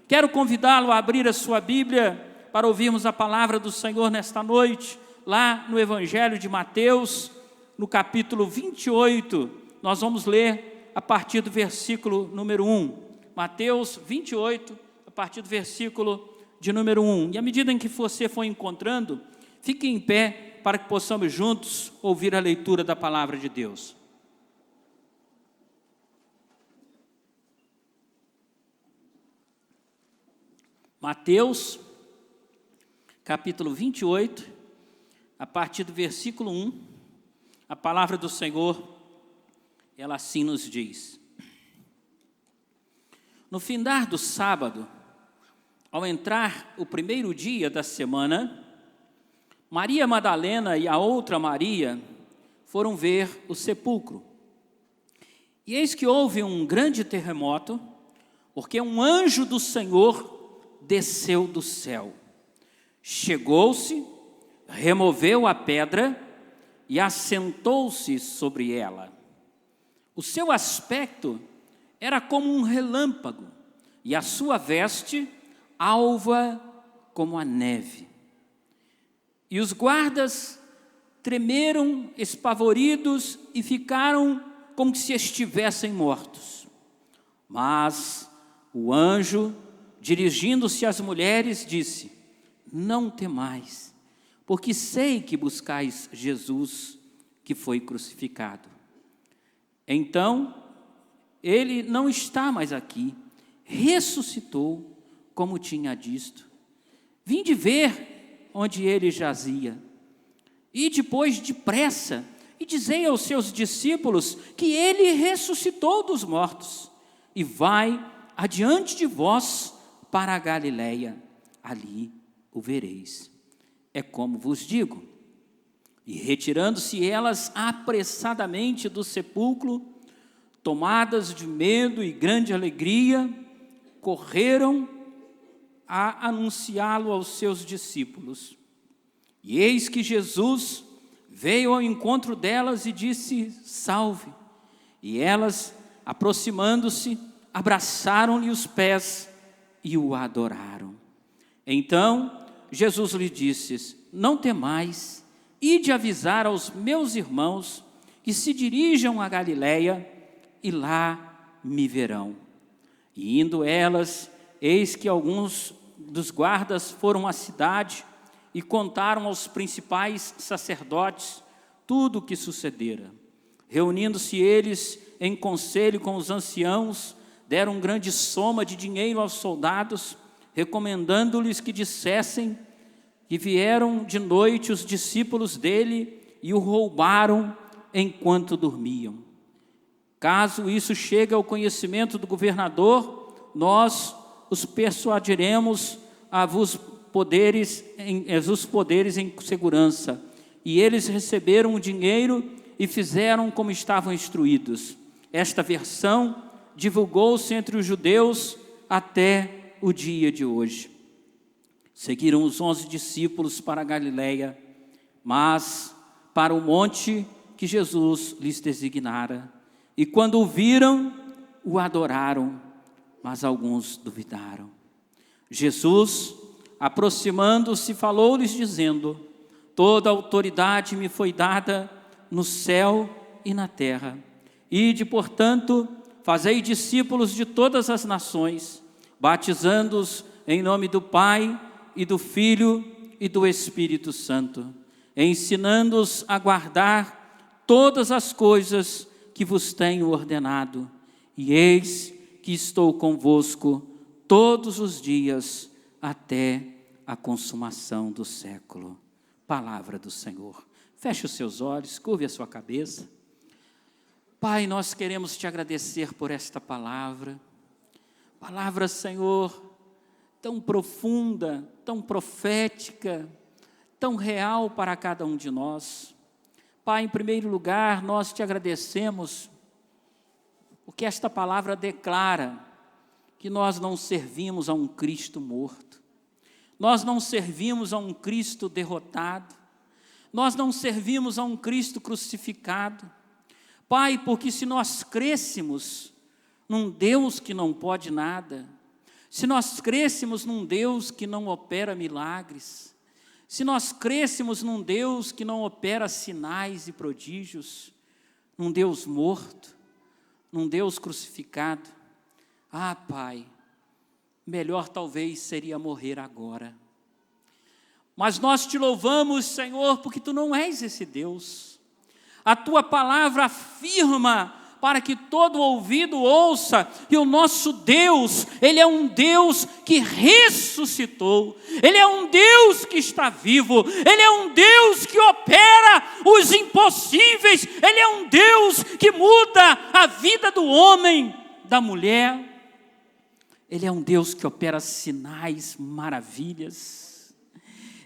Quero convidá-lo a abrir a sua Bíblia para ouvirmos a palavra do Senhor nesta noite, lá no Evangelho de Mateus, no capítulo 28, nós vamos ler a partir do versículo número 1. Mateus 28, a partir do versículo de número 1. E à medida em que você for encontrando, fique em pé para que possamos juntos ouvir a leitura da palavra de Deus. Mateus, capítulo 28, a partir do versículo 1, a palavra do Senhor, ela assim nos diz: No findar do sábado, ao entrar o primeiro dia da semana, Maria Madalena e a outra Maria foram ver o sepulcro. E eis que houve um grande terremoto, porque um anjo do Senhor desceu do céu. Chegou-se, removeu a pedra e assentou-se sobre ela. O seu aspecto era como um relâmpago, e a sua veste alva como a neve. E os guardas tremeram espavoridos e ficaram como se estivessem mortos. Mas o anjo, dirigindo-se às mulheres, disse: Não temais, porque sei que buscais Jesus, que foi crucificado. Então, ele não está mais aqui, ressuscitou, como tinha dito. Vinde ver onde ele jazia. E depois, depressa, e dizei aos seus discípulos que ele ressuscitou dos mortos, e vai adiante de vós para a Galileia, ali o vereis. É como vos digo. E retirando-se elas apressadamente do sepulcro, tomadas de medo e grande alegria, correram a anunciá-lo aos seus discípulos. E eis que Jesus veio ao encontro delas e disse: Salve! E elas, aproximando-se, abraçaram-lhe os pés e o adoraram. Então Jesus lhe disse: Não temais, ide avisar aos meus irmãos que se dirijam a Galileia e lá me verão. E indo elas, eis que alguns dos guardas foram à cidade e contaram aos principais sacerdotes tudo o que sucedera. Reunindo-se eles em conselho com os anciãos, deram grande soma de dinheiro aos soldados, recomendando-lhes que dissessem que vieram de noite os discípulos dele e o roubaram enquanto dormiam. Caso isso chegue ao conhecimento do governador, nós os persuadiremos a vos poderes em segurança. E eles receberam o dinheiro e fizeram como estavam instruídos. Esta versão divulgou-se entre os judeus até o dia de hoje. Seguiram os 11 discípulos para a Galileia, mas para o monte que Jesus lhes designara. E quando o viram, o adoraram, mas alguns duvidaram. Jesus, aproximando-se, falou-lhes dizendo: Toda autoridade me foi dada no céu e na terra. Ide, portanto, fazei discípulos de todas as nações, batizando-os em nome do Pai e do Filho e do Espírito Santo, ensinando-os a guardar todas as coisas que vos tenho ordenado. E eis que estou convosco todos os dias até a consumação do século. Palavra do Senhor. Feche os seus olhos, curve a sua cabeça. Pai, nós queremos te agradecer por esta palavra, Senhor, tão profunda, tão profética, tão real para cada um de nós. Pai, em primeiro lugar, nós te agradecemos, porque esta palavra declara que nós não servimos a um Cristo morto, nós não servimos a um Cristo derrotado, nós não servimos a um Cristo crucificado. Pai, porque se nós crêssemos num Deus que não pode nada, se nós crêssemos num Deus que não opera milagres, se nós crêssemos num Deus que não opera sinais e prodígios, num Deus morto, num Deus crucificado, Pai, melhor talvez seria morrer agora. Mas nós te louvamos, Senhor, porque Tu não és esse Deus. A Tua palavra afirma para que todo ouvido ouça que o nosso Deus, Ele é um Deus que ressuscitou, Ele é um Deus que está vivo, Ele é um Deus que opera os impossíveis, Ele é um Deus que muda a vida do homem, da mulher. Ele é um Deus que opera sinais, maravilhas.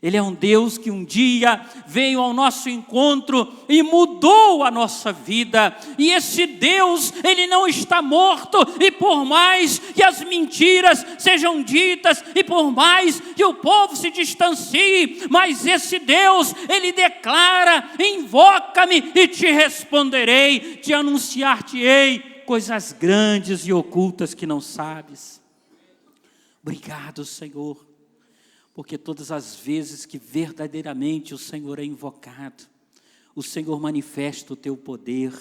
Ele é um Deus que um dia veio ao nosso encontro e mudou a nossa vida. E esse Deus, Ele não está morto. E por mais que as mentiras sejam ditas, e por mais que o povo se distancie, mas esse Deus, Ele declara: invoca-me e te responderei, te anunciar-te-ei coisas grandes e ocultas que não sabes. Obrigado, Senhor, porque todas as vezes que verdadeiramente o Senhor é invocado, o Senhor manifesta o Teu poder,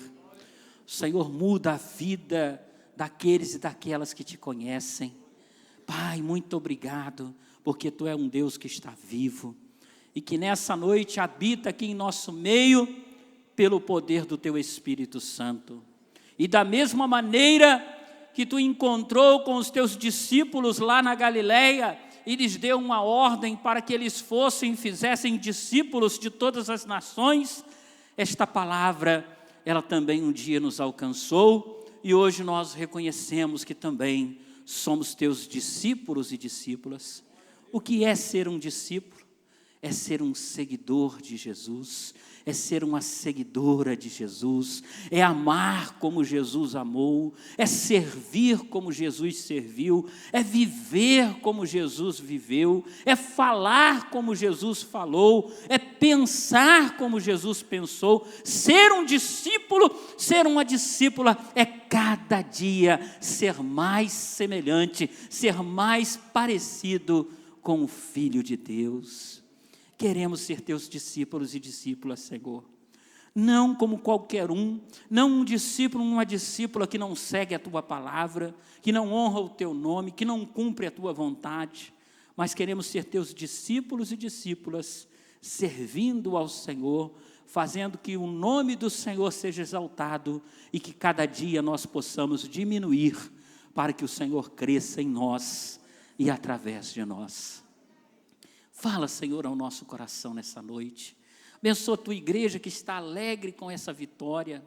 o Senhor muda a vida daqueles e daquelas que Te conhecem. Pai, muito obrigado, porque Tu é um Deus que está vivo, e que nessa noite habita aqui em nosso meio, pelo poder do Teu Espírito Santo. E da mesma maneira que Tu encontrou com os Teus discípulos lá na Galileia, e lhes deu uma ordem para que eles fossem e fizessem discípulos de todas as nações, esta palavra, ela também um dia nos alcançou, e hoje nós reconhecemos que também somos Teus discípulos e discípulas. O que é ser um discípulo? É ser um seguidor de Jesus, é ser uma seguidora de Jesus, é amar como Jesus amou, é servir como Jesus serviu, é viver como Jesus viveu, é falar como Jesus falou, é pensar como Jesus pensou. Ser um discípulo, ser uma discípula é cada dia ser mais semelhante, ser mais parecido com o Filho de Deus. Queremos ser Teus discípulos e discípulas, Senhor. Não como qualquer um, não um discípulo, uma discípula que não segue a Tua palavra, que não honra o Teu nome, que não cumpre a Tua vontade, mas queremos ser Teus discípulos e discípulas, servindo ao Senhor, fazendo que o nome do Senhor seja exaltado e que cada dia nós possamos diminuir para que o Senhor cresça em nós e através de nós. Fala, Senhor, ao nosso coração nessa noite. Abençoa a Tua igreja que está alegre com essa vitória.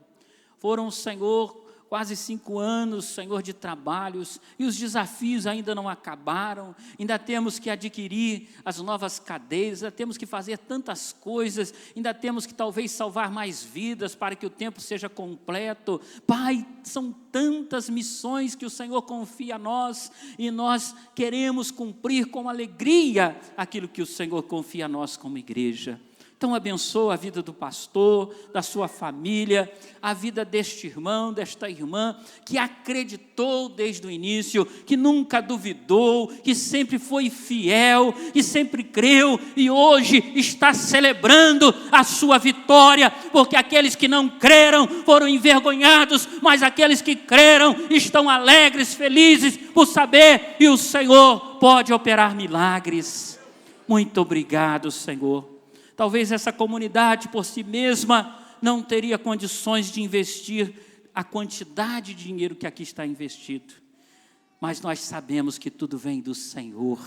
Foram, Senhor, quase 5 anos, Senhor, de trabalhos, e os desafios ainda não acabaram, ainda temos que adquirir as novas cadeias, ainda temos que fazer tantas coisas, ainda temos que talvez salvar mais vidas para que o tempo seja completo. Pai, são tantas missões que o Senhor confia a nós, e nós queremos cumprir com alegria aquilo que o Senhor confia a nós como igreja. Então abençoa a vida do pastor, da sua família, a vida deste irmão, desta irmã, que acreditou desde o início, que nunca duvidou, que sempre foi fiel, que sempre creu e hoje está celebrando a sua vitória, porque aqueles que não creram foram envergonhados, mas aqueles que creram estão alegres, felizes por saber que o Senhor pode operar milagres. Muito obrigado, Senhor. Talvez essa comunidade por si mesma não teria condições de investir a quantidade de dinheiro que aqui está investido. Mas nós sabemos que tudo vem do Senhor,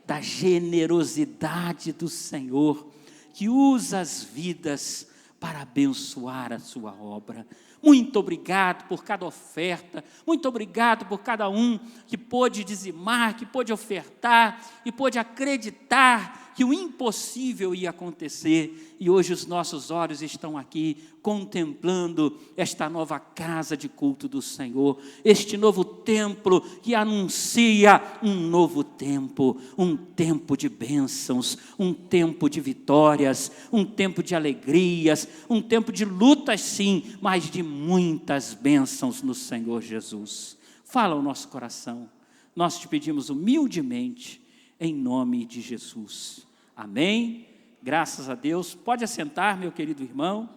da generosidade do Senhor, que usa as vidas para abençoar a sua obra. Muito obrigado por cada oferta, muito obrigado por cada um que pôde dizimar, que pôde ofertar e pôde acreditar que o impossível ia acontecer, e hoje os nossos olhos estão aqui contemplando esta nova casa de culto do Senhor, este novo templo que anuncia um novo tempo, um tempo de bênçãos, um tempo de vitórias, um tempo de alegrias, um tempo de lutas sim, mas de muitas bênçãos no Senhor Jesus. Fala ao nosso coração, Nós te pedimos humildemente, em nome de Jesus. Amém? Graças a Deus. Pode assentar, meu querido irmão,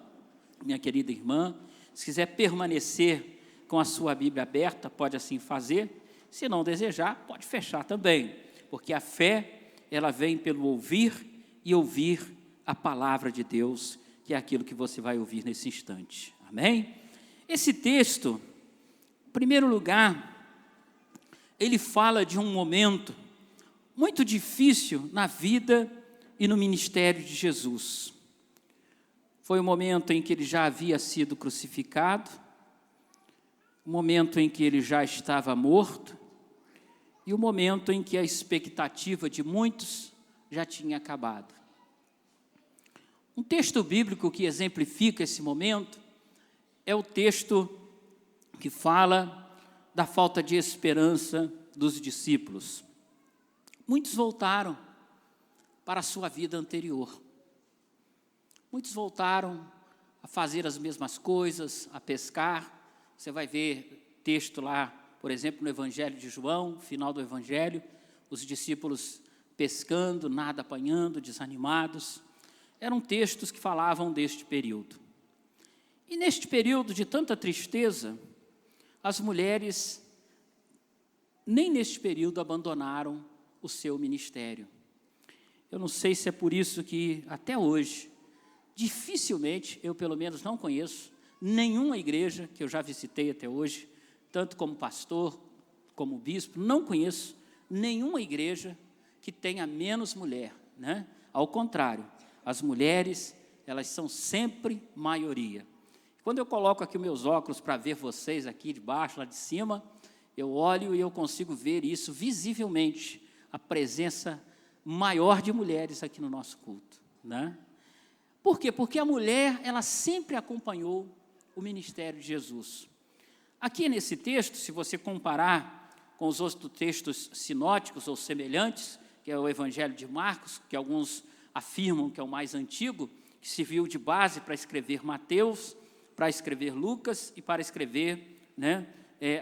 minha querida irmã. Se quiser permanecer com a sua Bíblia aberta, pode assim fazer. Se não desejar, pode fechar também, porque a fé, ela vem pelo ouvir e ouvir a palavra de Deus, que é aquilo que você vai ouvir nesse instante. Amém? Esse texto, em primeiro lugar, ele fala de um momento muito difícil na vida e no ministério de Jesus. Foi o momento em que ele já havia sido crucificado, o momento em que ele já estava morto, e o momento em que a expectativa de muitos já tinha acabado. Um texto bíblico que exemplifica esse momento é o texto que fala da falta de esperança dos discípulos. Muitos voltaram para a sua vida anterior. Muitos voltaram a fazer as mesmas coisas, a pescar. Você vai ver texto lá, por exemplo, no Evangelho de João, final do Evangelho, os discípulos pescando, nada apanhando, desanimados. Eram textos que falavam deste período. E neste período de tanta tristeza, as mulheres, nem neste período, abandonaram o seu ministério. Eu não sei se é por isso que, até hoje, dificilmente, eu pelo menos não conheço, nenhuma igreja que eu já visitei até hoje, tanto como pastor, como bispo, não conheço nenhuma igreja que tenha menos mulher, né? Ao contrário, as mulheres, elas são sempre maioria. Quando eu coloco aqui os meus óculos para ver vocês aqui de baixo, lá de cima, eu olho e eu consigo ver isso visivelmente, a presença maior de mulheres aqui no nosso culto, né? Por quê? Porque a mulher, ela sempre acompanhou o ministério de Jesus. Aqui nesse texto, se você comparar com os outros textos sinóticos ou semelhantes, que é o Evangelho de Marcos, que alguns afirmam que é o mais antigo, que serviu de base para escrever Mateus, para escrever Lucas e para escrever, né,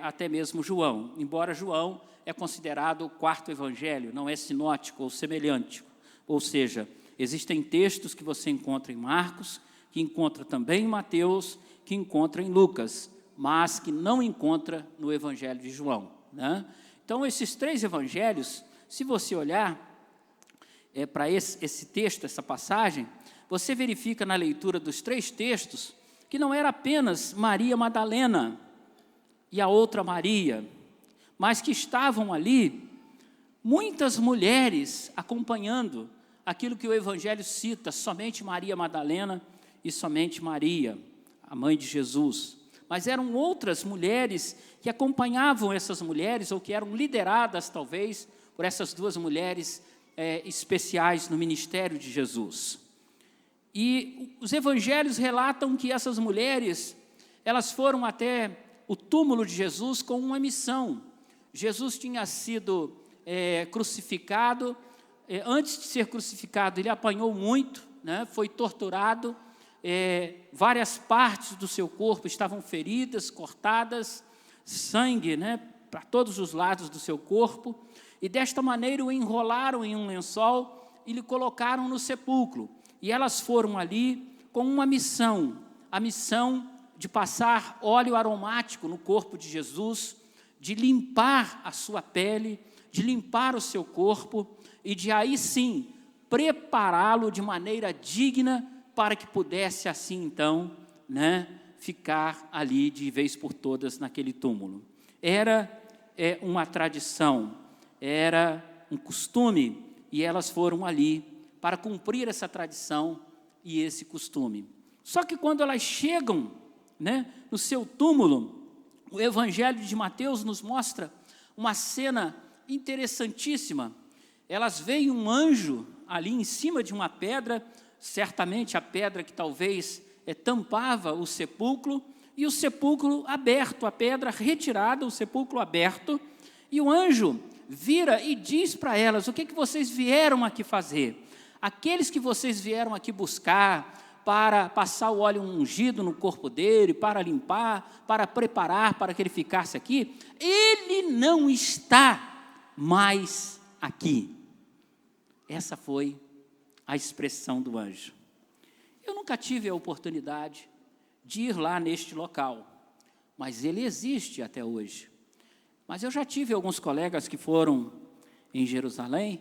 até mesmo João. Embora João é considerado o quarto evangelho, não é sinótico ou semelhante. Ou seja, existem textos que você encontra em Marcos, que encontra também em Mateus, que encontra em Lucas, mas que não encontra no Evangelho de João, né? Então, esses três evangelhos, se você olhar para esse texto, essa passagem, você verifica na leitura dos três textos que não era apenas Maria Madalena e a outra Maria, mas que estavam ali muitas mulheres acompanhando aquilo que o Evangelho cita, somente Maria Madalena e somente Maria, a mãe de Jesus. Mas eram outras mulheres que acompanhavam essas mulheres, ou que eram lideradas, talvez, por essas duas mulheres especiais no ministério de Jesus. E os evangelhos relatam que essas mulheres, elas foram até o túmulo de Jesus com uma missão. Jesus tinha sido crucificado, antes de ser crucificado, ele apanhou muito, né? Foi torturado, várias partes do seu corpo estavam feridas, cortadas, sangue, né, para todos os lados do seu corpo, e desta maneira o enrolaram em um lençol e lhe colocaram no sepulcro. E elas foram ali com uma missão, a missão de passar óleo aromático no corpo de Jesus, de limpar a sua pele, de limpar o seu corpo, e de aí sim, prepará-lo de maneira digna, para que pudesse assim então, né, ficar ali de vez por todas naquele túmulo. Era uma tradição, era um costume, e elas foram ali para cumprir essa tradição e esse costume. Só que quando elas chegam, né, no seu túmulo, o Evangelho de Mateus nos mostra uma cena interessantíssima. Elas veem um anjo ali em cima de uma pedra, certamente a pedra que talvez tampava o sepulcro, e o sepulcro aberto, a pedra retirada, o sepulcro aberto, e o anjo vira e diz para elas: o que vocês vieram aqui fazer? Aqueles que vocês vieram aqui buscar, para passar o óleo ungido no corpo dele, para limpar, para preparar, para que ele ficasse aqui, ele não está mais aqui. Essa foi a expressão do anjo. Eu nunca tive a oportunidade de ir lá neste local, mas ele existe até hoje. Mas eu já tive alguns colegas que foram em Jerusalém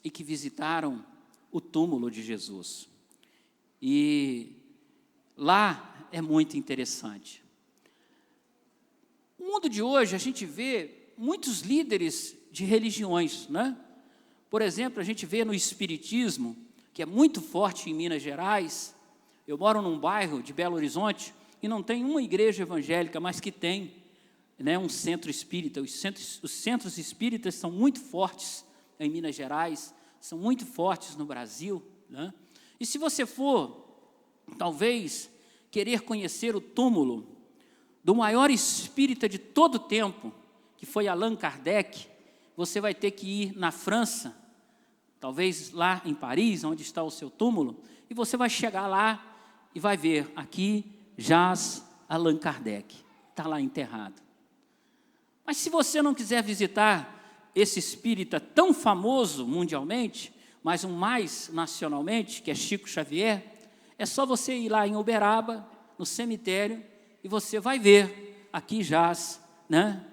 e que visitaram o túmulo de Jesus. E lá é muito interessante. No mundo de hoje, a gente vê muitos líderes de religiões, né? Por exemplo, a gente vê no espiritismo, que é muito forte em Minas Gerais. Eu moro num bairro de Belo Horizonte e não tem uma igreja evangélica, mas que tem, né, um centro espírita. Os centros espíritas são muito fortes em Minas Gerais, são muito fortes no Brasil, né? E se você for, talvez, querer conhecer o túmulo do maior espírita de todo o tempo, que foi Allan Kardec, você vai ter que ir na França, talvez lá em Paris, onde está o seu túmulo, e você vai chegar lá e vai ver, aqui jaz Allan Kardec, está lá enterrado. Mas se você não quiser visitar esse espírita tão famoso mundialmente, mas um mais nacionalmente, que é Chico Xavier, é só você ir lá em Uberaba, no cemitério, e você vai ver, aqui jaz, né,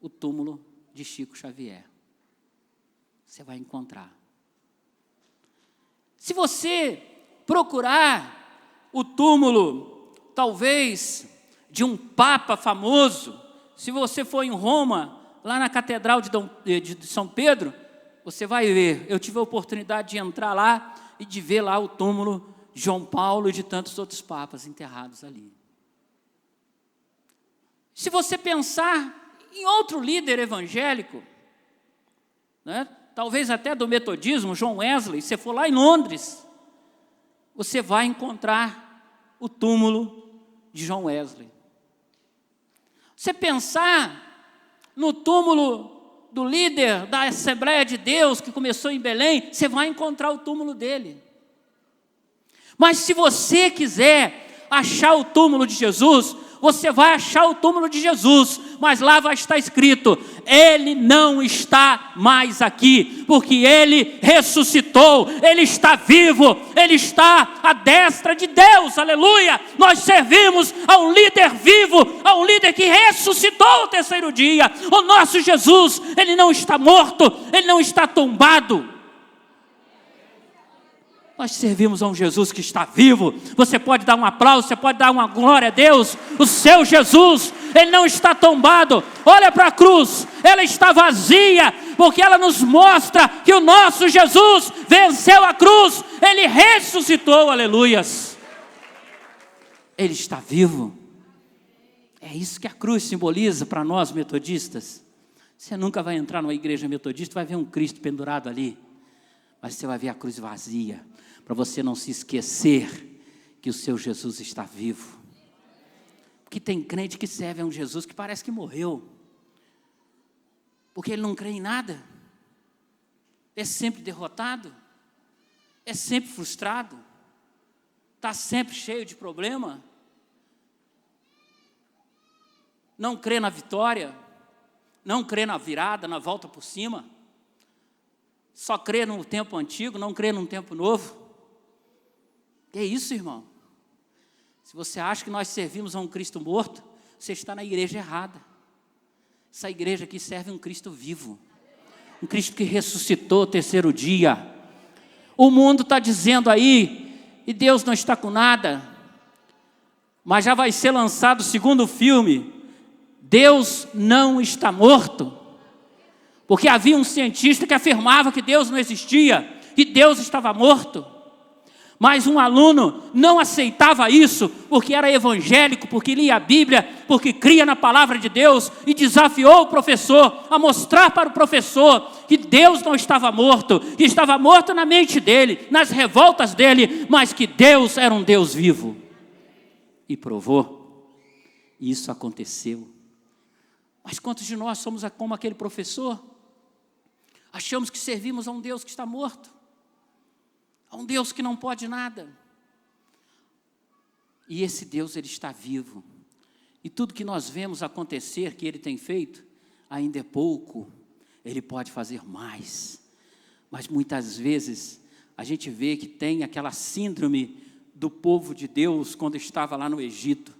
o túmulo de Chico Xavier. Você vai encontrar. Se você procurar o túmulo, talvez, de um papa famoso, se você for em Roma, lá na Catedral de São Pedro, você vai ver. Eu tive a oportunidade de entrar lá e de ver lá o túmulo de João Paulo e de tantos outros papas enterrados ali. Se você pensar em outro líder evangélico, né, talvez até do metodismo, John Wesley, se você for lá em Londres, você vai encontrar o túmulo de John Wesley. Você pensar no túmulo do líder da Assembleia de Deus, que começou em Belém, você vai encontrar o túmulo dele. Mas se você quiser achar o túmulo de Jesus, você vai achar o túmulo de Jesus, mas lá vai estar escrito: Ele não está mais aqui, porque Ele ressuscitou, Ele está vivo, Ele está à destra de Deus, aleluia. Nós servimos a um líder vivo, a um líder que ressuscitou ao terceiro dia. O nosso Jesus, Ele não está morto, Ele não está tombado. Nós servimos a um Jesus que está vivo. Você pode dar um aplauso, você pode dar uma glória a Deus. O seu Jesus, Ele não está tombado. Olha para a cruz, ela está vazia, porque ela nos mostra que o nosso Jesus venceu a cruz. Ele ressuscitou, aleluias. Ele está vivo. É isso que a cruz simboliza para nós metodistas. Você nunca vai entrar numa igreja metodista e vai ver um Cristo pendurado ali, mas você vai ver a cruz vazia, para você não se esquecer que o seu Jesus está vivo. Porque tem crente que serve a um Jesus que parece que morreu, porque ele não crê em nada, é sempre derrotado, é sempre frustrado, está sempre cheio de problema, não crê na vitória, não crê na virada, na volta por cima, só crê no tempo antigo, não crê num tempo novo. Que é isso, irmão? Se você acha que nós servimos a um Cristo morto, você está na igreja errada. Essa igreja aqui serve um Cristo vivo, um Cristo que ressuscitou ao terceiro dia. O mundo está dizendo aí, e Deus não está com nada, mas já vai ser lançado o segundo filme, Deus não está morto, porque havia um cientista que afirmava que Deus não existia, que Deus estava morto. Mas um aluno não aceitava isso, porque era evangélico, porque lia a Bíblia, porque cria na palavra de Deus, e desafiou o professor a mostrar para o professor que Deus não estava morto, que estava morto na mente dele, nas revoltas dele, mas que Deus era um Deus vivo. E provou, e isso aconteceu. Mas quantos de nós somos como aquele professor? Achamos que servimos a um Deus que está morto, a um Deus que não pode nada. E esse Deus, Ele está vivo. E tudo que nós vemos acontecer, que Ele tem feito, ainda é pouco, Ele pode fazer mais. Mas muitas vezes a gente vê que tem aquela síndrome do povo de Deus quando estava lá no Egito,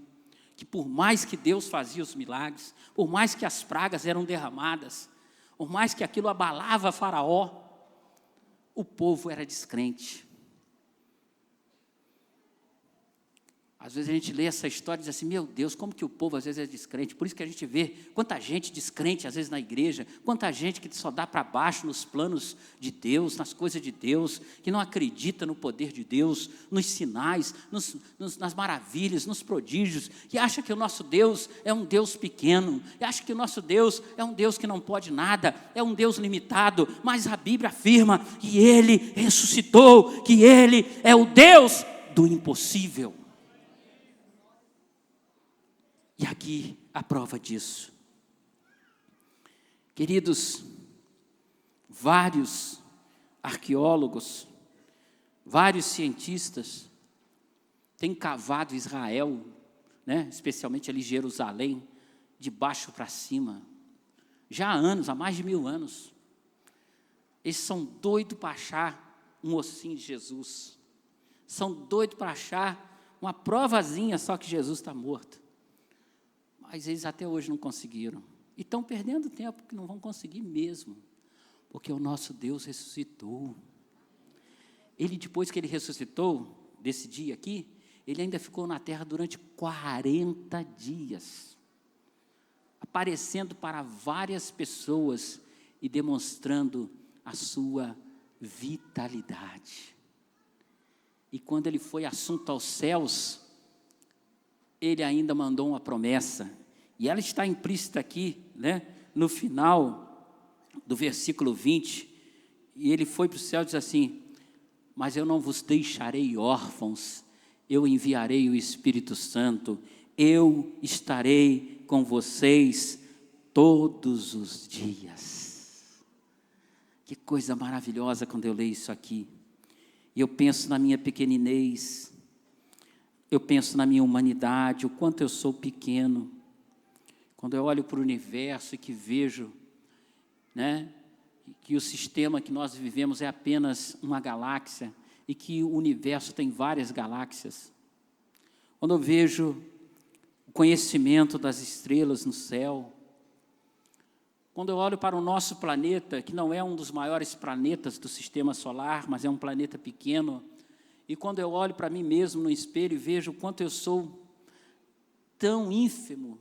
que por mais que Deus fazia os milagres, por mais que as pragas eram derramadas, por mais que aquilo abalava Faraó, o povo era descrente. Às vezes a gente lê essa história e diz assim, meu Deus, como que o povo às vezes é descrente? Por isso que a gente vê quanta gente descrente às vezes na igreja, quanta gente que só dá para baixo nos planos de Deus, nas coisas de Deus, que não acredita no poder de Deus, nos sinais, nas maravilhas, nos prodígios, que acha que o nosso Deus é um Deus pequeno, e acha que o nosso Deus é um Deus que não pode nada, é um Deus limitado, mas a Bíblia afirma que Ele ressuscitou, que Ele é o Deus do impossível. E aqui a prova disso. Queridos, vários arqueólogos, vários cientistas têm cavado Israel, né, especialmente ali Jerusalém, de baixo para cima, já há anos, há mais de 1000 anos. Eles são doidos para achar um ossinho de Jesus, são doidos para achar uma provazinha só que Jesus está morto. Mas eles até hoje não conseguiram. E estão perdendo tempo, que não vão conseguir mesmo. Porque o nosso Deus ressuscitou. Ele, depois que Ele ressuscitou, desse dia aqui, Ele ainda ficou na terra durante 40 dias. Aparecendo para várias pessoas e demonstrando a sua vitalidade. E quando Ele foi assunto aos céus, Ele ainda mandou uma promessa, e ela está implícita aqui, né, no final do versículo 20, e Ele foi para o céu e diz assim, mas eu não vos deixarei órfãos, eu enviarei o Espírito Santo, eu estarei com vocês todos os dias. Que coisa maravilhosa quando eu leio isso aqui, e eu penso na minha pequeninez, eu penso na minha humanidade, o quanto eu sou pequeno. Quando eu olho para o universo e que vejo, né, que o sistema que nós vivemos é apenas uma galáxia e que o universo tem várias galáxias. Quando eu vejo o conhecimento das estrelas no céu, quando eu olho para o nosso planeta, que não é um dos maiores planetas do sistema solar, mas é um planeta pequeno, e quando eu olho para mim mesmo no espelho e vejo o quanto eu sou tão ínfimo,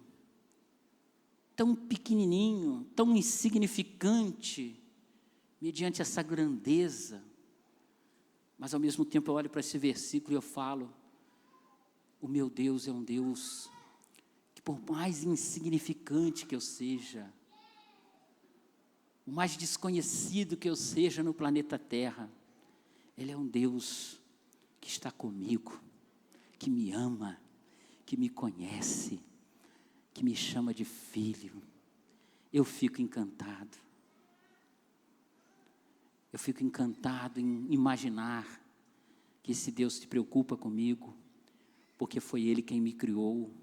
tão pequenininho, tão insignificante, mediante essa grandeza, mas ao mesmo tempo eu olho para esse versículo e eu falo, o meu Deus é um Deus que por mais insignificante que eu seja, o mais desconhecido que eu seja no planeta Terra, Ele é um Deus que está comigo, que me ama, que me conhece, que me chama de filho. Eu fico encantado. Eu fico encantado em imaginar que esse Deus se preocupa comigo, porque foi Ele quem me criou,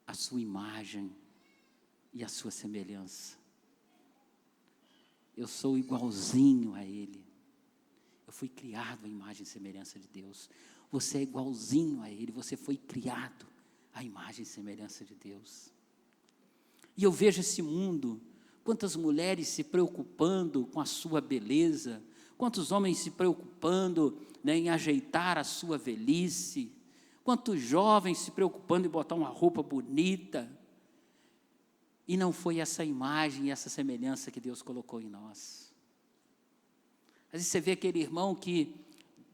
a sua imagem e a sua semelhança. Eu sou igualzinho a Ele. Eu fui criado à imagem e semelhança de Deus. Você é igualzinho a Ele, você foi criado à imagem e semelhança de Deus. E eu vejo esse mundo, quantas mulheres se preocupando com a sua beleza, quantos homens se preocupando, né, em ajeitar a sua velhice, quantos jovens se preocupando em botar uma roupa bonita, e não foi essa imagem e essa semelhança que Deus colocou em nós. Às vezes você vê aquele irmão que,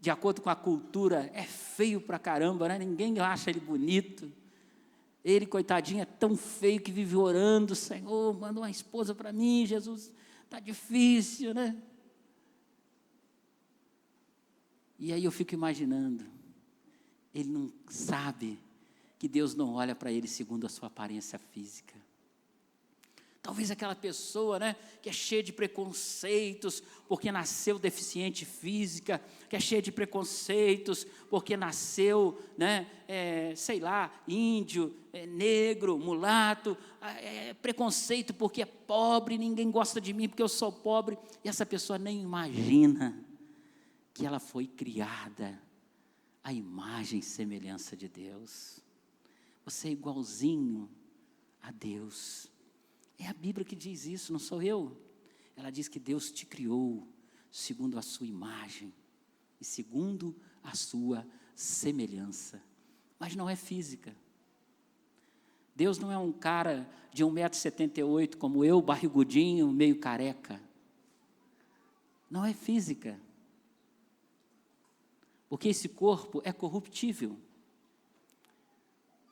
de acordo com a cultura, é feio pra caramba, né? Ninguém acha ele bonito. Ele, coitadinho, é tão feio que vive orando, Senhor, manda uma esposa para mim, Jesus, está difícil, né? E aí eu fico imaginando, ele não sabe que Deus não olha para ele segundo a sua aparência física. Talvez aquela pessoa, né, que é cheia de preconceitos, porque nasceu deficiente física, que é cheia de preconceitos, porque nasceu, né, sei lá, índio, negro, mulato, preconceito porque é pobre, ninguém gosta de mim porque eu sou pobre, e essa pessoa nem imagina que ela foi criada à imagem e semelhança de Deus. Você é igualzinho a Deus. É a Bíblia que diz isso, não sou eu. Ela diz que Deus te criou segundo a sua imagem e segundo a sua semelhança. Mas não é física. Deus não é um cara de 1,78 m como eu, barrigudinho, meio careca. Não é física. Porque esse corpo é corruptível.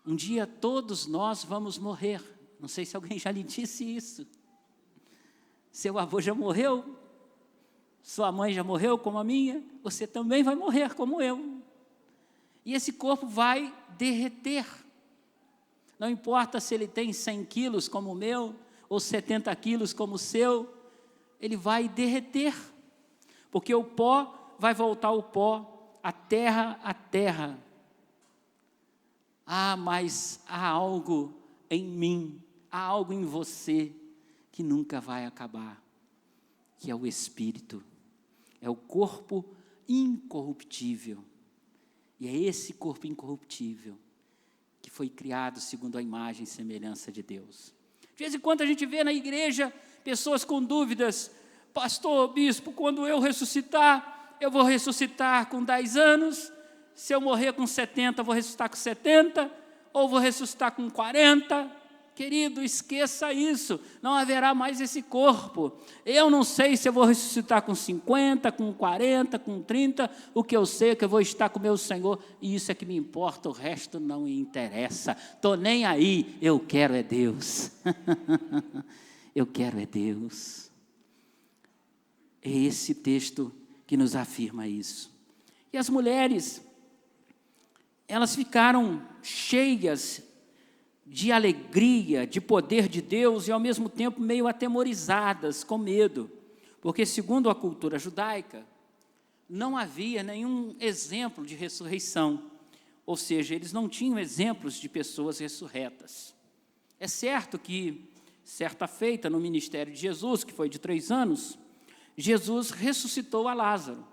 Um dia todos nós vamos morrer. Não sei se alguém já lhe disse isso. Seu avô já morreu, sua mãe já morreu como a minha, você também vai morrer como eu. E esse corpo vai derreter. Não importa se ele tem 100 quilos como o meu, ou 70 quilos como o seu, ele vai derreter. Porque o pó vai voltar ao pó, a terra à terra. Ah, mas há algo em mim, há algo em você que nunca vai acabar, que é o Espírito, é o corpo incorruptível. E é esse corpo incorruptível que foi criado segundo a imagem e semelhança de Deus. De vez em quando a gente vê na igreja pessoas com dúvidas: pastor, bispo, quando eu ressuscitar, eu vou ressuscitar com 10 anos, se eu morrer com 70, eu vou ressuscitar com 70, ou vou ressuscitar com 40, querido, esqueça isso, não haverá mais esse corpo. Eu não sei se eu vou ressuscitar com 50, com 40, com 30, o que eu sei é que eu vou estar com o meu Senhor, e isso é que me importa, o resto não me interessa, estou nem aí, eu quero é Deus, eu quero é Deus. É esse texto que nos afirma isso. E as mulheres, elas ficaram cheias de alegria, de poder de Deus e ao mesmo tempo meio atemorizadas, com medo, porque segundo a cultura judaica, não havia nenhum exemplo de ressurreição, ou seja, eles não tinham exemplos de pessoas ressurretas. É certo que, certa feita no ministério de Jesus, que foi de 3 anos, Jesus ressuscitou a Lázaro,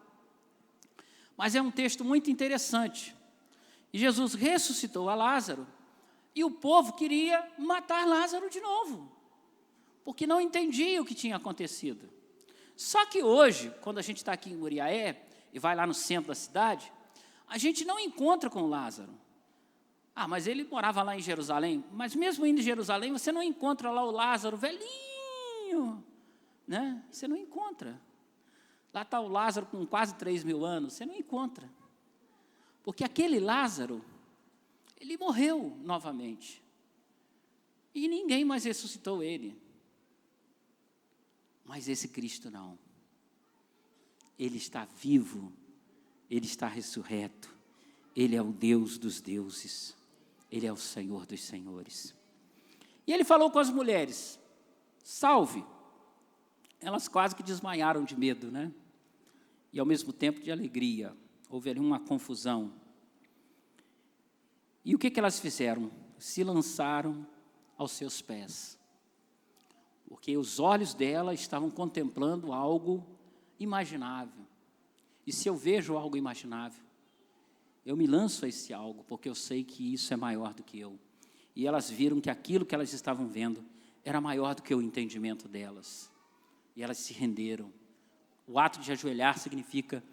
mas é um texto muito interessante. E Jesus ressuscitou a Lázaro, e o povo queria matar Lázaro de novo, porque não entendia o que tinha acontecido. Só que hoje, quando a gente está aqui em Muriaé, e vai lá no centro da cidade, a gente não encontra com Lázaro. Ah, mas ele morava lá em Jerusalém, mas mesmo indo em Jerusalém, você não encontra lá o Lázaro velhinho, né? Você não encontra. Lá está o Lázaro com quase 3.000 anos, você não encontra. Porque aquele Lázaro, ele morreu novamente. E ninguém mais ressuscitou ele. Mas esse Cristo não. Ele está vivo, ele está ressurreto. Ele é o Deus dos deuses. Ele é o Senhor dos senhores. E ele falou com as mulheres: salve. Elas quase que desmaiaram de medo, né? E ao mesmo tempo de alegria. Houve ali uma confusão. E o que elas fizeram? Se lançaram aos seus pés. Porque os olhos dela estavam contemplando algo imaginável. E se eu vejo algo imaginável, eu me lanço a esse algo, porque eu sei que isso é maior do que eu. E elas viram que aquilo que elas estavam vendo era maior do que o entendimento delas. E elas se renderam. O ato de ajoelhar significa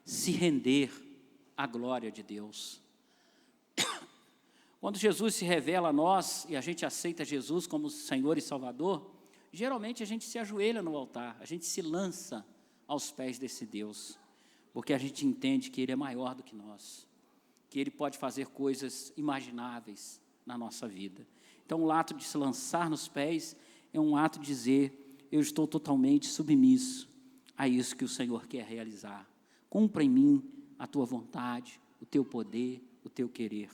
se render à glória de Deus. Quando Jesus se revela a nós e a gente aceita Jesus como Senhor e Salvador, geralmente a gente se ajoelha no altar, a gente se lança aos pés desse Deus, porque a gente entende que Ele é maior do que nós, que Ele pode fazer coisas imagináveis na nossa vida. Então, o ato de se lançar nos pés é um ato de dizer: eu estou totalmente submisso a isso que o Senhor quer realizar. Cumpra em mim a tua vontade, o teu poder, o teu querer.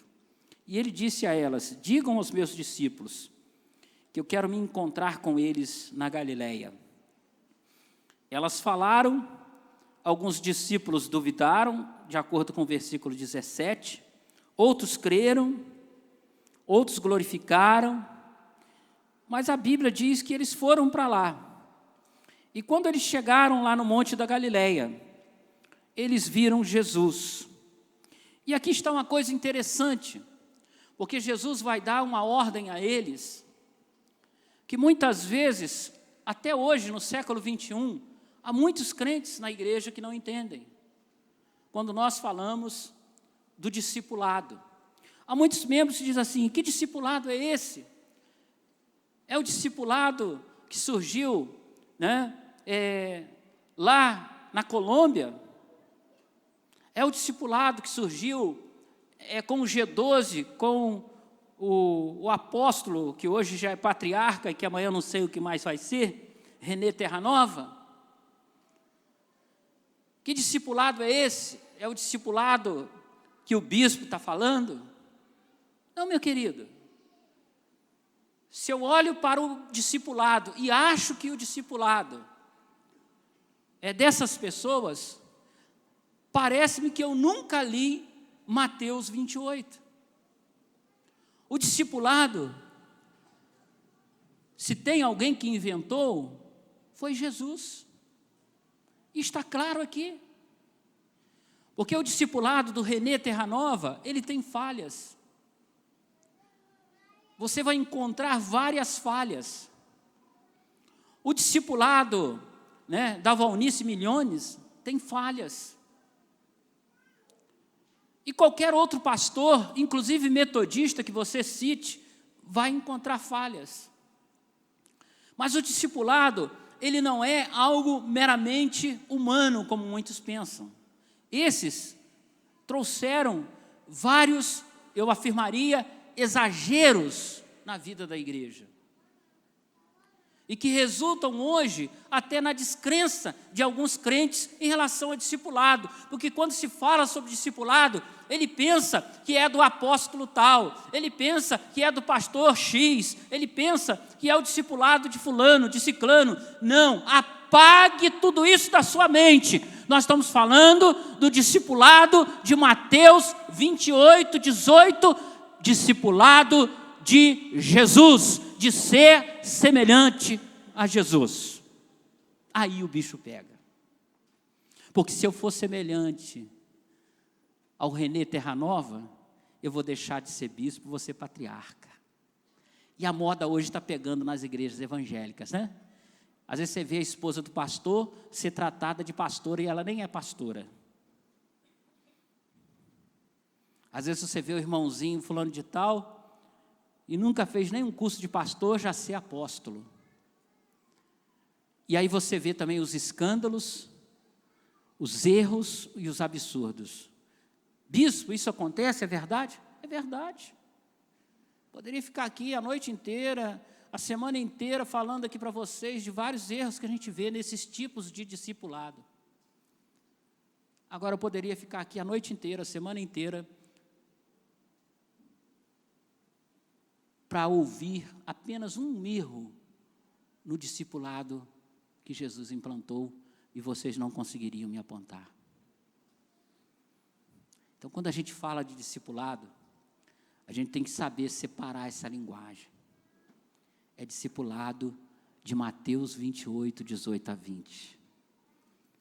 E ele disse a elas: digam aos meus discípulos que eu quero me encontrar com eles na Galileia. Elas falaram, alguns discípulos duvidaram, de acordo com o versículo 17, outros creram, outros glorificaram, mas a Bíblia diz que eles foram para lá. E quando eles chegaram lá no Monte da Galileia, eles viram Jesus. E aqui está uma coisa interessante, porque Jesus vai dar uma ordem a eles, que muitas vezes, até hoje, no século 21, há muitos crentes na igreja que não entendem. Quando nós falamos do discipulado, há muitos membros que dizem assim: que discipulado é esse? É o discipulado que surgiu, né, lá na Colômbia? É o discipulado que surgiu com o G12, com o apóstolo, que hoje já é patriarca e que amanhã não sei o que mais vai ser, René Terranova? Que discipulado é esse? É o discipulado que o bispo está falando? Não, meu querido. Se eu olho para o discipulado e acho que o discipulado é dessas pessoas, parece-me que eu nunca li Mateus 28. O discipulado, se tem alguém que inventou, foi Jesus. E está claro aqui. Porque o discipulado do René Terranova, ele tem falhas. Você vai encontrar várias falhas. O discipulado, né, da Valnice Milhones tem falhas. E qualquer outro pastor, inclusive metodista que você cite, vai encontrar falhas. Mas o discipulado, ele não é algo meramente humano, como muitos pensam. Esses trouxeram vários, eu afirmaria, exageros na vida da igreja. E que resultam hoje até na descrença de alguns crentes em relação ao discipulado. Porque quando se fala sobre discipulado, ele pensa que é do apóstolo tal, ele pensa que é do pastor X, ele pensa que é o discipulado de fulano, de ciclano. Não, apague tudo isso da sua mente. Nós estamos falando do discipulado de Mateus 28, 18, discipulado de Jesus, de ser semelhante a Jesus. Aí o bicho pega. Porque se eu for semelhante ao René Terranova, eu vou deixar de ser bispo, vou ser patriarca. E a moda hoje está pegando nas igrejas evangélicas, né? Às vezes você vê a esposa do pastor ser tratada de pastora e ela nem é pastora. Às vezes você vê o irmãozinho fulano de tal e nunca fez nenhum curso de pastor, já ser apóstolo. E aí você vê também os escândalos, os erros e os absurdos. Bispo, isso acontece, é verdade? É verdade. Poderia ficar aqui a noite inteira, a semana inteira, falando aqui para vocês de vários erros que a gente vê nesses tipos de discipulado. Agora eu poderia ficar aqui a noite inteira, a semana inteira, para ouvir apenas um erro no discipulado que Jesus implantou e vocês não conseguiriam me apontar. Então, quando a gente fala de discipulado, a gente tem que saber separar essa linguagem. É discipulado de Mateus 28, 18 a 20,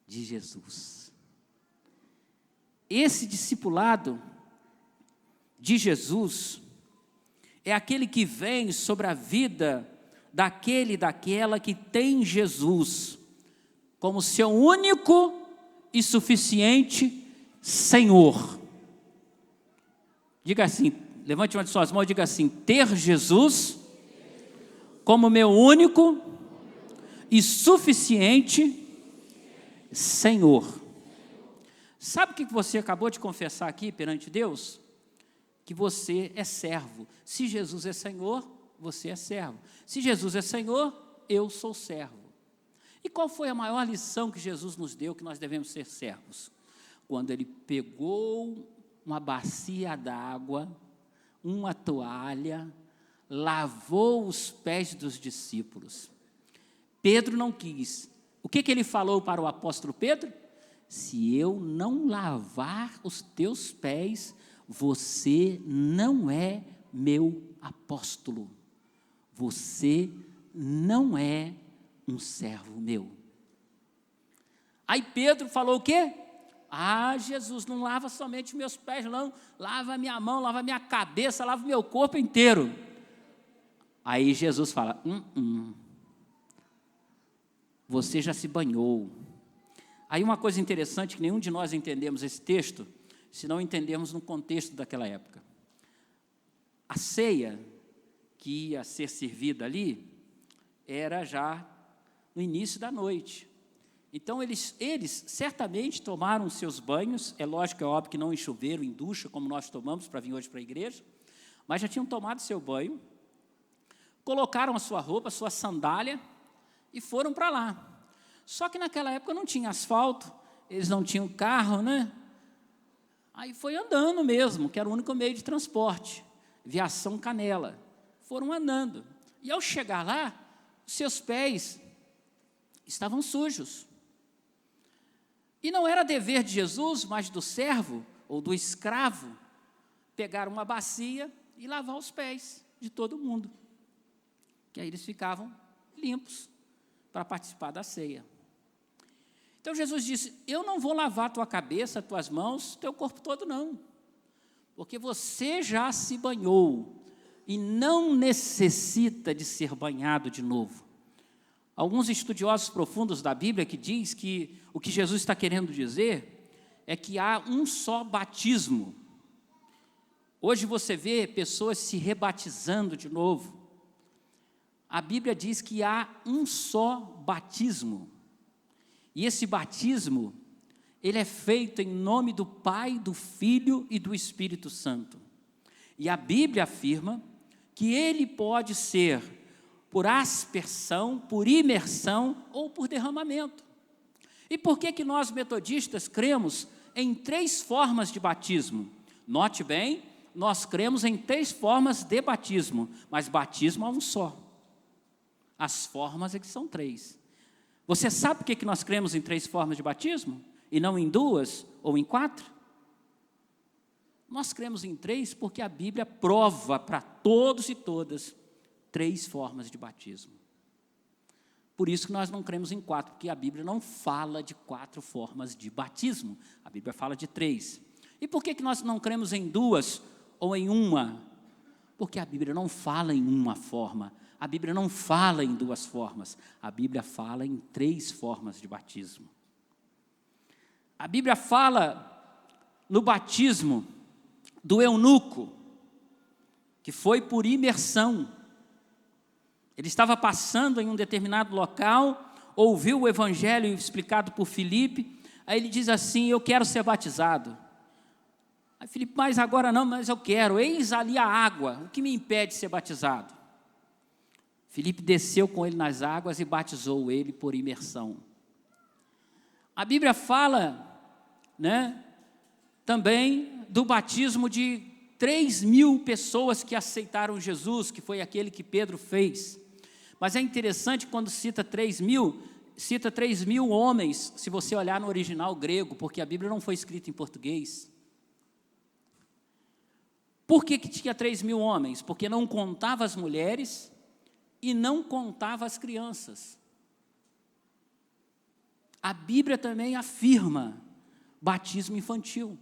de Jesus. Esse discipulado de Jesus é aquele que vem sobre a vida daquele e daquela que tem Jesus como seu único e suficiente Senhor. Diga assim, levante uma de suas mãos e diga assim: ter Jesus como meu único e suficiente Senhor. Sabe o que você acabou de confessar aqui perante Deus? Que você é servo. Se Jesus é Senhor, você é servo. Se Jesus é Senhor, eu sou servo. E qual foi a maior lição que Jesus nos deu que nós devemos ser servos? Quando ele pegou uma bacia d'água, uma toalha, lavou os pés dos discípulos. Pedro não quis. O que ele falou para o apóstolo Pedro? Se eu não lavar os teus pés, você não é meu apóstolo. Você não é um servo meu. Aí Pedro falou o quê? Jesus, não lava somente meus pés, não. Lava minha mão, lava minha cabeça, lava meu corpo inteiro. Aí Jesus fala, você já se banhou. Aí uma coisa interessante, que nenhum de nós entendemos esse texto, se não entendemos no contexto daquela época. A ceia que ia ser servida ali, era já no início da noite. Então, eles certamente tomaram seus banhos, é lógico, é óbvio que não em chuveiro, em ducha, como nós tomamos para vir hoje para a igreja, mas já tinham tomado seu banho, colocaram a sua roupa, a sua sandália, e foram para lá. Só que naquela época não tinha asfalto, eles não tinham carro, né? Aí foi andando mesmo, que era o único meio de transporte, Viação Canela. Foram andando. E ao chegar lá, seus pés estavam sujos. E não era dever de Jesus, mas do servo ou do escravo, pegar uma bacia e lavar os pés de todo mundo. Que aí eles ficavam limpos para participar da ceia. Então Jesus disse, eu não vou lavar tua cabeça, tuas mãos, teu corpo todo não. Porque você já se banhou e não necessita de ser banhado de novo. Alguns estudiosos profundos da Bíblia que diz que o que Jesus está querendo dizer é que há um só batismo. Hoje você vê pessoas se rebatizando de novo. A Bíblia diz que há um só batismo. E esse batismo, ele é feito em nome do Pai, do Filho e do Espírito Santo. E a Bíblia afirma que ele pode ser por aspersão, por imersão ou por derramamento. E por que nós metodistas cremos em 3 formas de batismo? Note bem, nós cremos em 3 formas de batismo, mas batismo há um só. As formas é que são 3. Você sabe por que nós cremos em 3 formas de batismo? E não em 2 ou em 4? Nós cremos em 3 porque a Bíblia prova para todos e todas 3 formas de batismo. Por isso que nós não cremos em 4, porque a Bíblia não fala de 4 formas de batismo. A Bíblia fala de 3. E por que nós não cremos em 2 ou em 1? Porque a Bíblia não fala em uma forma. A Bíblia não fala em 2 formas. A Bíblia fala em 3 formas de batismo. A Bíblia fala no batismo do eunuco, que foi por imersão. Ele estava passando em um determinado local, ouviu o evangelho explicado por Filipe, aí ele diz assim, eu quero ser batizado. Aí Filipe, mas agora não, mas eu quero, eis ali a água, o que me impede de ser batizado? Filipe desceu com ele nas águas e batizou ele por imersão. A Bíblia fala, também do batismo de 3.000 pessoas que aceitaram Jesus, que foi aquele que Pedro fez. Mas é interessante quando cita 3.000, cita 3.000 homens, se você olhar no original grego, porque a Bíblia não foi escrita em português. Por que tinha 3.000 homens? Porque não contava as mulheres e não contava as crianças. A Bíblia também afirma batismo infantil.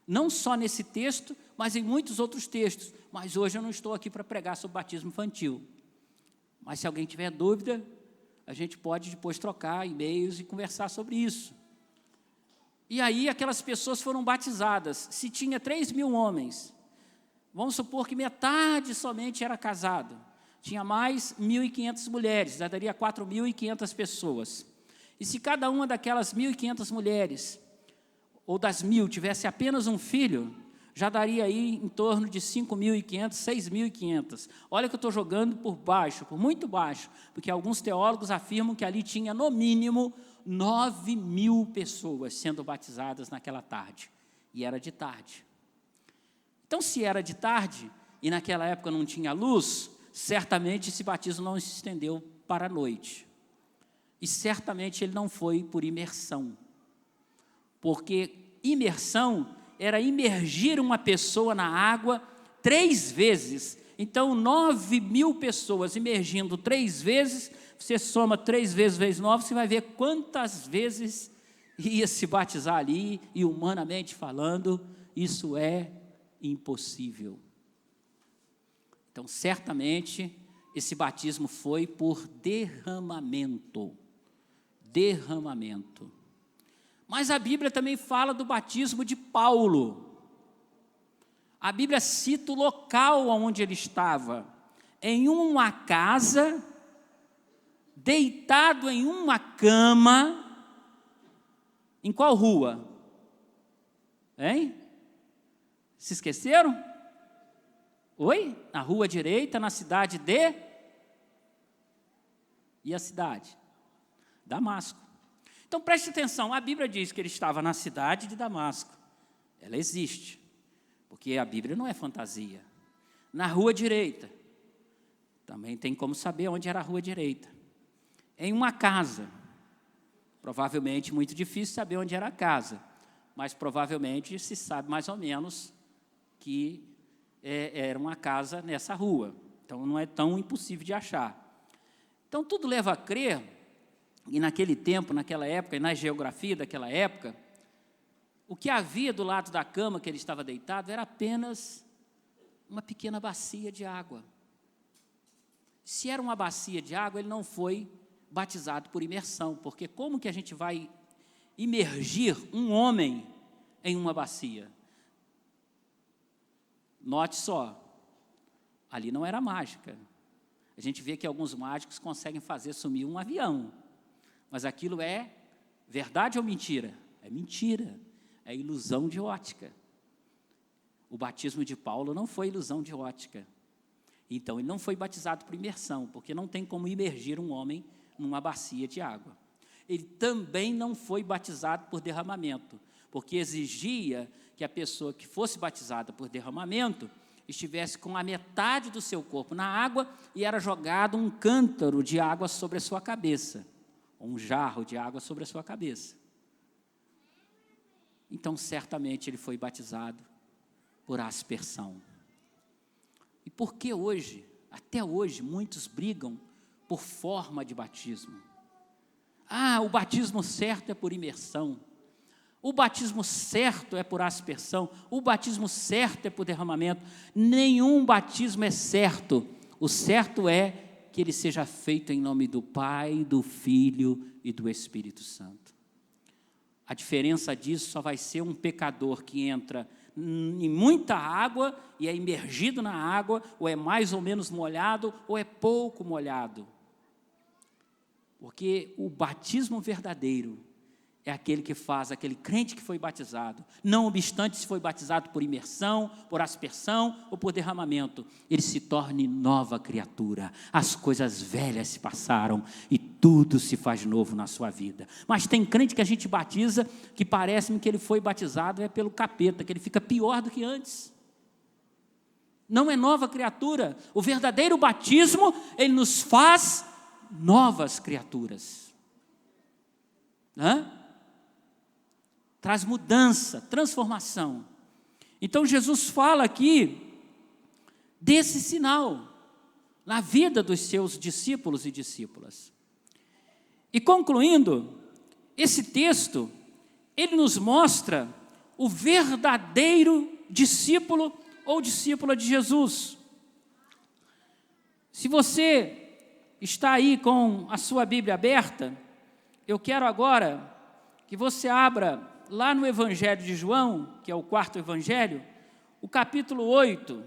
Não só nesse texto, mas em muitos outros textos. Mas hoje eu não estou aqui para pregar sobre batismo infantil. Mas se alguém tiver dúvida, a gente pode depois trocar e-mails e conversar sobre isso. E aí aquelas pessoas foram batizadas. Se tinha 3.000 homens, vamos supor que metade somente era casado. Tinha mais 1.500 mulheres, já daria 4.500 pessoas. E se cada uma daquelas 1.500 mulheres, ou das 1.000, tivesse apenas um filho, já daria aí em torno de 5.500, 6.500. Olha que eu estou jogando por baixo, por muito baixo, porque alguns teólogos afirmam que ali tinha no mínimo 9.000 pessoas sendo batizadas naquela tarde. E era de tarde. Então, se era de tarde, e naquela época não tinha luz, certamente esse batismo não se estendeu para a noite. E certamente ele não foi por imersão. Porque imersão era imergir uma pessoa na água 3 vezes. Então, 9.000 pessoas imergindo 3 vezes, você soma 3 vezes 9, você vai ver quantas vezes ia se batizar ali, e humanamente falando, isso é impossível. Então, certamente, esse batismo foi por derramamento. Derramamento. Mas a Bíblia também fala do batismo de Paulo. A Bíblia cita o local onde ele estava, em uma casa, deitado em uma cama. Em qual rua? Hein? Se esqueceram? Oi? Na rua direita, na cidade de... E a cidade? Damasco. Então preste atenção, a Bíblia diz que ele estava na cidade de Damasco. Ela existe, porque a Bíblia não é fantasia. Na rua direita, também tem como saber onde era a rua direita. Em uma casa, provavelmente muito difícil saber onde era a casa, mas provavelmente se sabe mais ou menos que era uma casa nessa rua. Então não é tão impossível de achar. Então tudo leva a crer, e naquele tempo, naquela época, e na geografia daquela época, o que havia do lado da cama que ele estava deitado era apenas uma pequena bacia de água. Se era uma bacia de água, ele não foi batizado por imersão, porque como que a gente vai imergir um homem em uma bacia? Note só, ali não era mágica. A gente vê que alguns mágicos conseguem fazer sumir um avião, mas aquilo é verdade ou mentira? É mentira, é ilusão de ótica. O batismo de Paulo não foi ilusão de ótica. Então, ele não foi batizado por imersão, porque não tem como imergir um homem numa bacia de água. Ele também não foi batizado por derramamento, porque exigia que a pessoa que fosse batizada por derramamento estivesse com a metade do seu corpo na água e era jogado um cântaro de água sobre a sua cabeça, ou um jarro de água sobre a sua cabeça. Então, certamente, ele foi batizado por aspersão. E por que hoje, até hoje, muitos brigam por forma de batismo? O batismo certo é por imersão. O batismo certo é por aspersão. O batismo certo é por derramamento. Nenhum batismo é certo. O certo é que ele seja feito em nome do Pai, do Filho e do Espírito Santo. A diferença disso só vai ser um pecador que entra em muita água e é imergido na água, ou é mais ou menos molhado, ou é pouco molhado. Porque o batismo verdadeiro é aquele que faz, aquele crente que foi batizado, não obstante se foi batizado por imersão, por aspersão ou por derramamento, ele se torne nova criatura. As coisas velhas se passaram e tudo se faz novo na sua vida. Mas tem crente que a gente batiza, que parece-me que ele foi batizado pelo capeta, que ele fica pior do que antes. Não é nova criatura. O verdadeiro batismo, ele nos faz novas criaturas. Traz mudança, transformação. Então Jesus fala aqui desse sinal na vida dos seus discípulos e discípulas. E concluindo, esse texto, ele nos mostra o verdadeiro discípulo ou discípula de Jesus. Se você está aí com a sua Bíblia aberta, eu quero agora que você abra lá no Evangelho de João, que é o 4º Evangelho, o capítulo 8,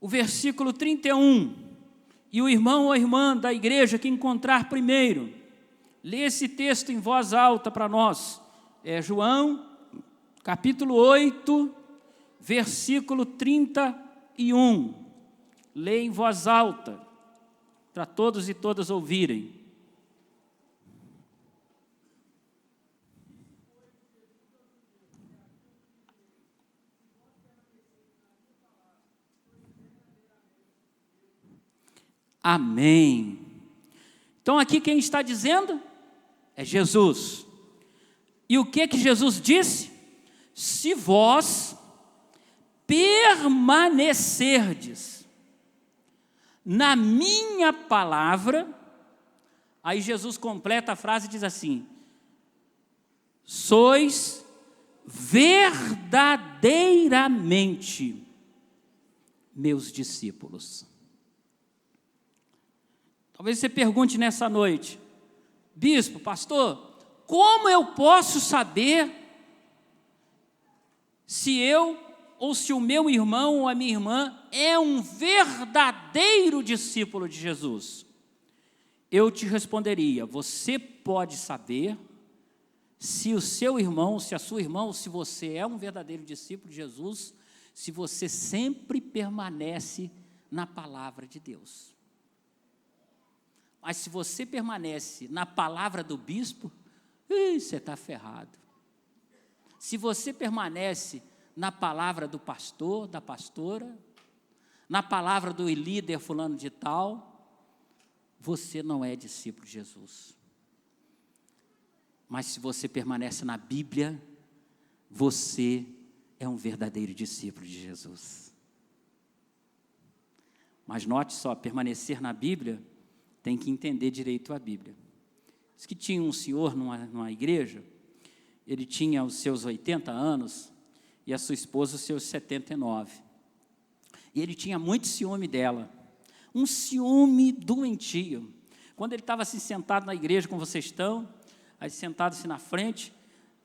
o versículo 31, e o irmão ou irmã da igreja que encontrar primeiro, lê esse texto em voz alta para nós. É João, capítulo 8, versículo 31. Lê em voz alta, para todos e todas ouvirem. Amém. Então aqui quem está dizendo é Jesus. E o que Jesus disse? Se vós permanecerdes na minha palavra, aí Jesus completa a frase e diz assim: sois verdadeiramente meus discípulos. Talvez você pergunte nessa noite: bispo, pastor, como eu posso saber se eu ou se o meu irmão ou a minha irmã é um verdadeiro discípulo de Jesus? Eu te responderia: você pode saber se o seu irmão, se a sua irmã, ou se você é um verdadeiro discípulo de Jesus, se você sempre permanece na palavra de Deus. Mas se você permanece na palavra do bispo, você está ferrado. Se você permanece na palavra do pastor, da pastora, na palavra do líder fulano de tal, você não é discípulo de Jesus. Mas se você permanece na Bíblia, você é um verdadeiro discípulo de Jesus. Mas note só, permanecer na Bíblia tem que entender direito a Bíblia. Diz que tinha um senhor numa igreja, ele tinha os seus 80 anos e a sua esposa os seus 79. E ele tinha muito ciúme dela, um ciúme doentio. Quando ele estava assim sentado na igreja como vocês estão, aí sentado assim na frente,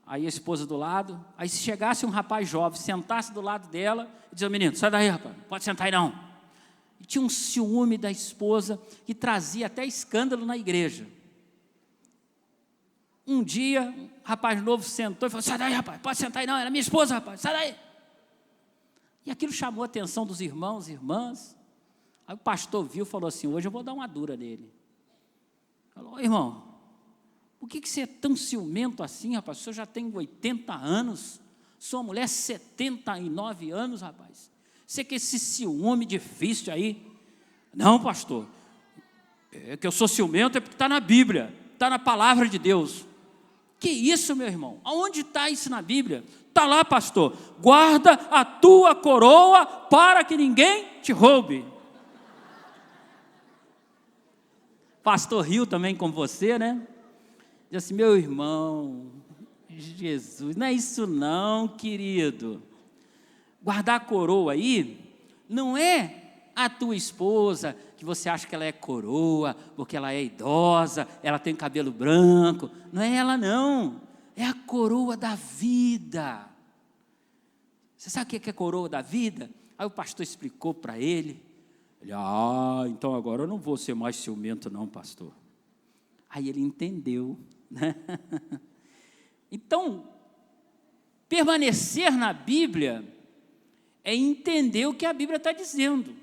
aí a esposa do lado, aí se chegasse um rapaz jovem, sentasse do lado dela, e dizia: menino, sai daí, rapaz, não pode sentar aí não. E tinha um ciúme da esposa que trazia até escândalo na igreja. Um dia, um rapaz novo sentou e falou: sai daí, rapaz, pode sentar aí não, era minha esposa, rapaz, sai daí. E aquilo chamou a atenção dos irmãos e irmãs. Aí o pastor viu e falou assim: hoje eu vou dar uma dura nele. Falou: irmão, por que você é tão ciumento assim, rapaz? O senhor já tem 80 anos, sua mulher 79 anos, rapaz. Você que esse ciúme difícil aí? Não, pastor, é que eu sou ciumento é porque está na Bíblia, está na palavra de Deus. Que isso, meu irmão? Aonde está isso na Bíblia? Está lá, pastor: guarda a tua coroa para que ninguém te roube. Pastor riu também com você, né? Diz assim: meu irmão, Jesus, não é isso não, querido. Guardar a coroa aí não é a tua esposa, que você acha que ela é coroa, porque ela é idosa, ela tem cabelo branco. Não é ela não, é a coroa da vida. Você sabe o que é coroa da vida? Aí o pastor explicou para ele. Ele: então agora eu não vou ser mais ciumento não, pastor. Aí ele entendeu, né? Então, permanecer na Bíblia é entender o que a Bíblia está dizendo.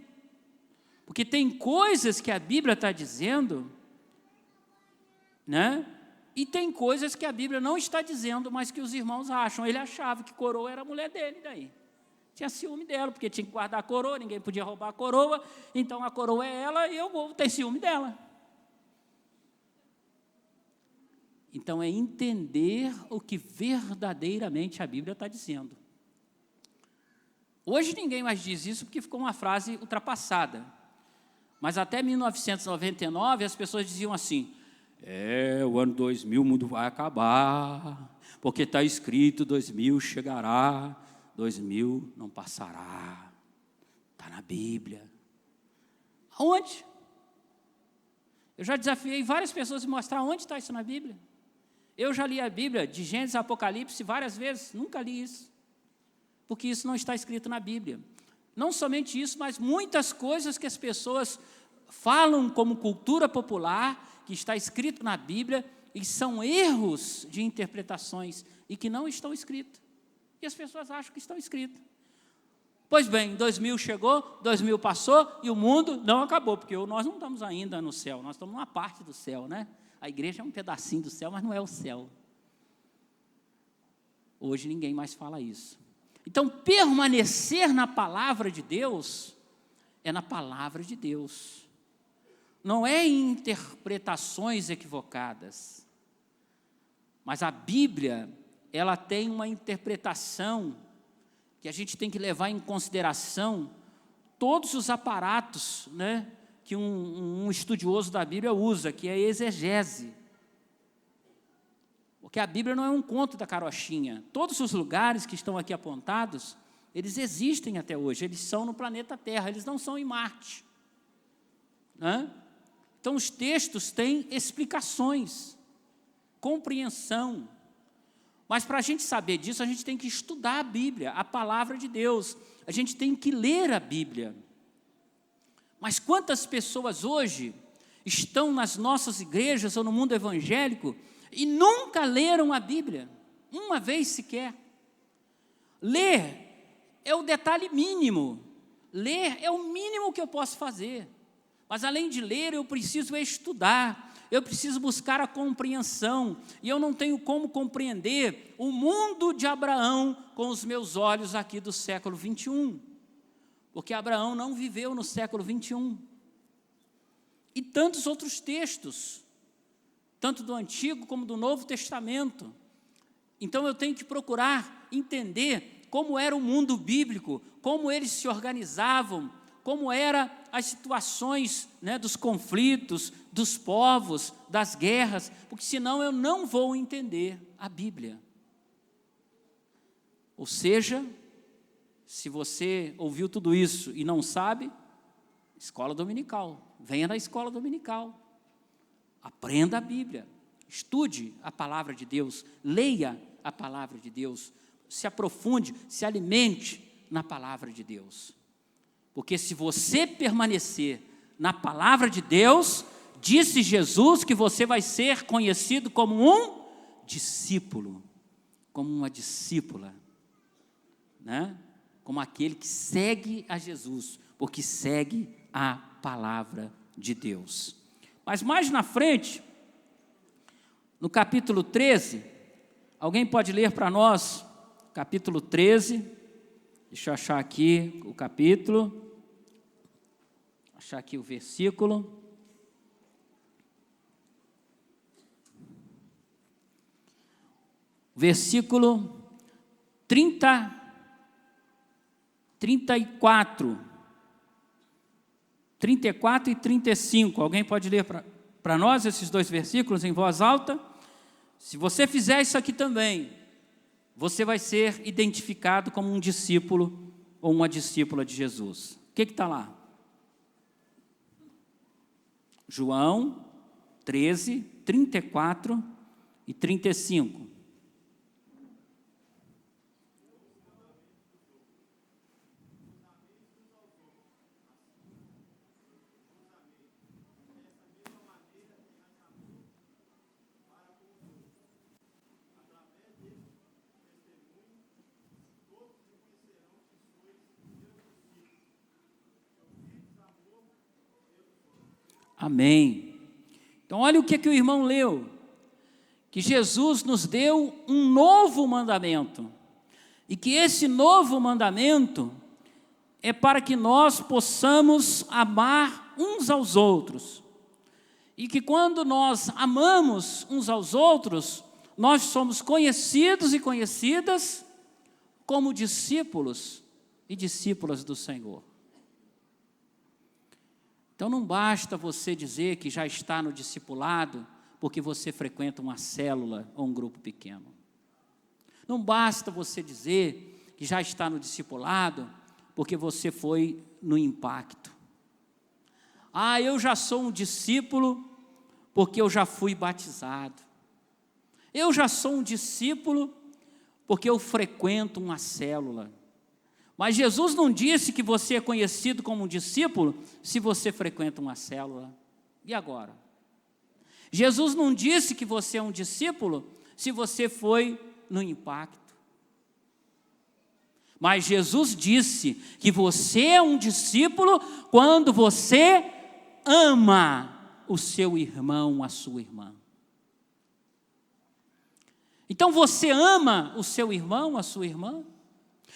Porque tem coisas que a Bíblia está dizendo, né? E tem coisas que a Bíblia não está dizendo, mas que os irmãos acham. Ele achava que coroa era a mulher dele, daí tinha ciúme dela, porque tinha que guardar a coroa, ninguém podia roubar a coroa, então a coroa é ela e eu vou ter ciúme dela. Então é entender o que verdadeiramente a Bíblia está dizendo. Hoje ninguém mais diz isso porque ficou uma frase ultrapassada. Mas até 1999 as pessoas diziam assim: o ano 2000 o mundo vai acabar, porque está escrito 2000 chegará, 2000 não passará. Está na Bíblia. Aonde? Eu já desafiei várias pessoas a mostrar onde está isso na Bíblia. Eu já li a Bíblia de Gênesis a Apocalipse várias vezes, nunca li isso. Porque isso não está escrito na Bíblia. Não somente isso, mas muitas coisas que as pessoas falam como cultura popular, que está escrito na Bíblia, e são erros de interpretações, e que não estão escritos. E as pessoas acham que estão escritos. Pois bem, 2000 chegou, 2000 passou, e o mundo não acabou, porque nós não estamos ainda no céu, nós estamos numa parte do céu, né? A igreja é um pedacinho do céu, mas não é o céu. Hoje ninguém mais fala isso. Então, permanecer na palavra de Deus é na palavra de Deus. não é em interpretações equivocadas, mas a Bíblia, ela tem uma interpretação que a gente tem que levar em consideração todos os aparatos, né, que um estudioso da Bíblia usa, que é a exegese. Porque a Bíblia não é um conto da carochinha. Todos os lugares que estão aqui apontados, eles existem até hoje, eles são no planeta Terra, eles não são em Marte. Né? Então, os textos têm explicações, compreensão. Mas para a gente saber disso, a gente tem que estudar a Bíblia, a palavra de Deus. A gente tem que ler a Bíblia. Mas quantas pessoas hoje estão nas nossas igrejas ou no mundo evangélico e nunca leram a Bíblia, uma vez sequer? Ler é o detalhe mínimo. Ler é o mínimo que eu posso fazer. Mas além de ler, eu preciso estudar, eu preciso buscar a compreensão, e eu não tenho como compreender o mundo de Abraão com os meus olhos aqui do século 21, porque Abraão não viveu no século 21. E tantos outros textos, tanto do Antigo como do Novo Testamento. Então eu tenho que procurar entender como era o mundo bíblico, como eles se organizavam, como eram as situações, né, dos conflitos, dos povos, das guerras, porque senão eu não vou entender a Bíblia. Ou seja, se você ouviu tudo isso e não sabe, escola dominical, venha na escola dominical, aprenda a Bíblia, estude a palavra de Deus, leia a palavra de Deus, se aprofunde, se alimente na palavra de Deus. Porque se você permanecer na palavra de Deus, disse Jesus que você vai ser conhecido como um discípulo, como uma discípula, né? Como aquele que segue a Jesus, porque segue a palavra de Deus. Mas mais na frente, no capítulo 13, alguém pode ler para nós, capítulo 13, deixa eu achar aqui o capítulo, achar aqui o versículo. Versículo 34 e 35. Alguém pode ler para nós esses dois versículos em voz alta? Se você fizer isso aqui também, você vai ser identificado como um discípulo ou uma discípula de Jesus. O que está lá? João 13, 34 e 35. Amém. Então olha o que o irmão leu, que Jesus nos deu um novo mandamento, e que esse novo mandamento é para que nós possamos amar uns aos outros, e que quando nós amamos uns aos outros, nós somos conhecidos e conhecidas como discípulos e discípulas do Senhor. Então não basta você dizer que já está no discipulado porque você frequenta uma célula ou um grupo pequeno. Não basta você dizer que já está no discipulado porque você foi no impacto. Ah, eu já sou um discípulo porque eu já fui batizado. Eu já sou um discípulo porque eu frequento uma célula. Mas Jesus não disse que você é conhecido como um discípulo se você frequenta uma célula. E agora? Jesus não disse que você é um discípulo se você foi no impacto. Mas Jesus disse que você é um discípulo quando você ama o seu irmão, a sua irmã. Então você ama o seu irmão, a sua irmã?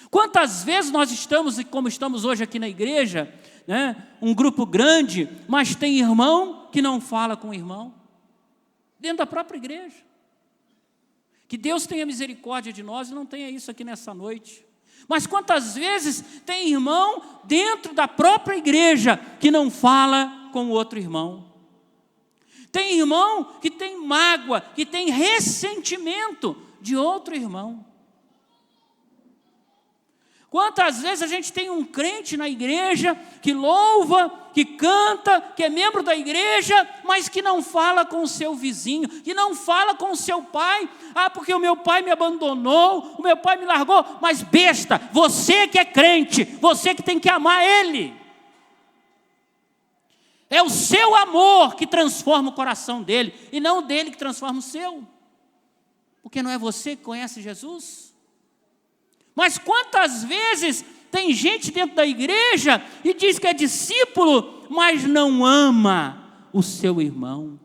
Quantas vezes nós estamos, como estamos hoje aqui na igreja, né, um grupo grande, mas tem irmão que não fala com o irmão, dentro da própria igreja. Que Deus tenha misericórdia de nós e não tenha isso aqui nessa noite. Mas quantas vezes tem irmão dentro da própria igreja que não fala com o outro irmão? Tem irmão que tem mágoa, que tem ressentimento de outro irmão. Quantas vezes a gente tem um crente na igreja que louva, que canta, que é membro da igreja, mas que não fala com o seu vizinho, que não fala com o seu pai. Ah, porque o meu pai me abandonou, o meu pai me largou. Mas besta, você que é crente, você que tem que amar ele. É o seu amor que transforma o coração dele, e não o dele que transforma o seu. Porque não é você que conhece Jesus? Mas quantas vezes tem gente dentro da igreja e diz que é discípulo, mas não ama o seu irmão.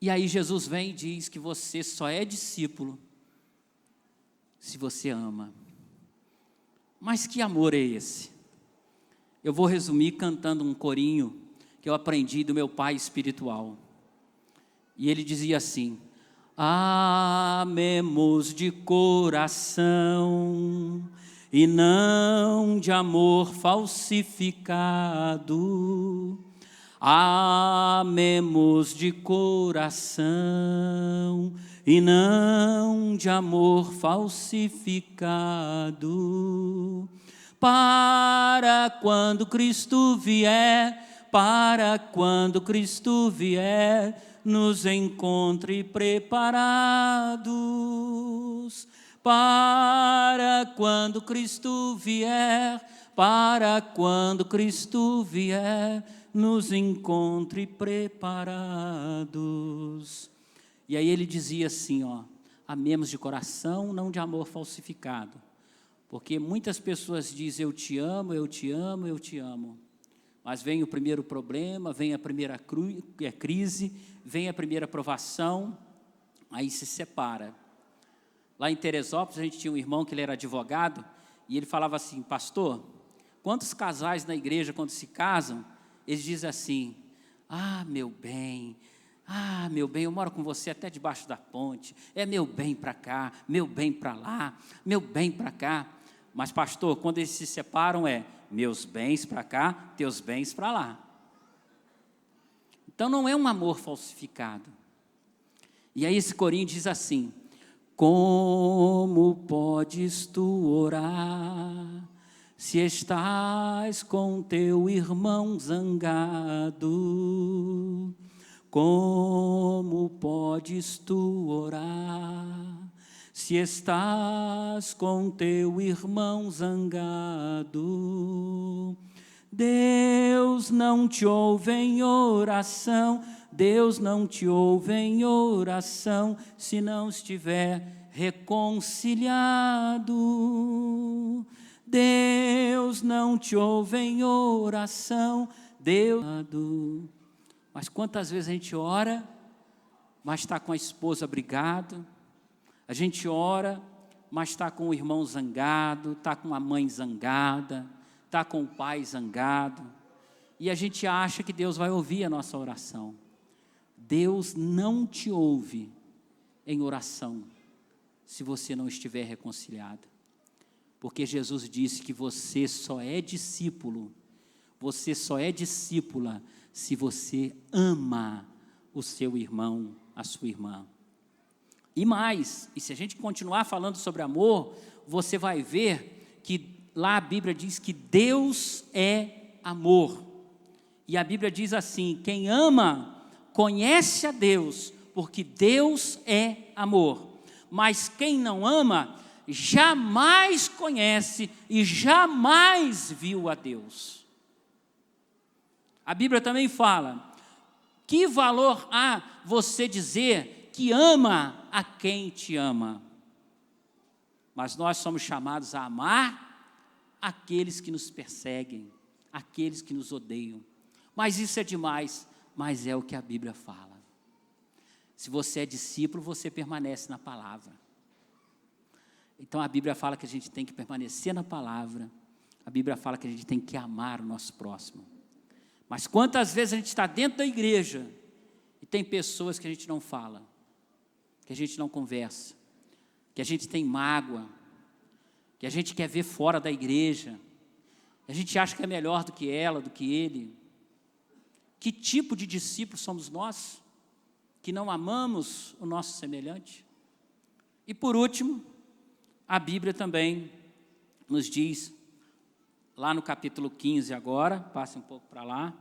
E aí Jesus vem e diz que você só é discípulo se você ama. Mas que amor é esse? Eu vou resumir cantando um corinho que eu aprendi do meu pai espiritual. E ele dizia assim: amemos de coração e não de amor falsificado. Amemos de coração e não de amor falsificado. Para quando Cristo vier, para quando Cristo vier, nos encontre preparados. Para quando Cristo vier, para quando Cristo vier, nos encontre preparados. E aí ele dizia assim, amemos de coração, não de amor falsificado. Porque muitas pessoas dizem, eu te amo, eu te amo, eu te amo. Mas vem o primeiro problema, vem a primeira crise, vem a primeira provação, aí se separa. Lá em Teresópolis, a gente tinha um irmão que ele era advogado, e ele falava assim, pastor, quantos casais na igreja, quando se casam, eles dizem assim, meu bem, eu moro com você até debaixo da ponte, é meu bem para cá, meu bem para lá, meu bem para cá. Mas pastor, quando eles se separam meus bens para cá, teus bens para lá. Então não é um amor falsificado. E aí esse corinho diz assim, como podes tu orar, se estás com teu irmão zangado? Como podes tu orar, se estás com teu irmão zangado? Deus não te ouve em oração, Deus não te ouve em oração, se não estiver reconciliado. Deus não te ouve em oração, Deus... Mas quantas vezes a gente ora, mas está com a esposa brigado, a gente ora, mas está com o irmão zangado, está com a mãe zangada, está com o pai zangado, e a gente acha que Deus vai ouvir a nossa oração. Deus não te ouve em oração, se você não estiver reconciliado, porque Jesus disse que você só é discípulo, você só é discípula, se você ama o seu irmão, a sua irmã. E mais, e se a gente continuar falando sobre amor, você vai ver que lá a Bíblia diz que Deus é amor. E a Bíblia diz assim, quem ama, conhece a Deus, porque Deus é amor. Mas quem não ama, jamais conhece e jamais viu a Deus. A Bíblia também fala, que valor há você dizer que ama a quem te ama? Mas nós somos chamados a amar aqueles que nos perseguem, aqueles que nos odeiam. Mas isso é demais, mas é o que a Bíblia fala. Se você é discípulo, você permanece na palavra. Então a Bíblia fala que a gente tem que permanecer na palavra, a Bíblia fala que a gente tem que amar o nosso próximo. Mas quantas vezes a gente está dentro da igreja e tem pessoas que a gente não fala, que a gente não conversa, que a gente tem mágoa, que a gente quer ver fora da igreja, a gente acha que é melhor do que ela, do que ele. Que tipo de discípulos somos nós, que não amamos o nosso semelhante? E por último, a Bíblia também nos diz, lá no capítulo 15 agora, passe um pouco para lá,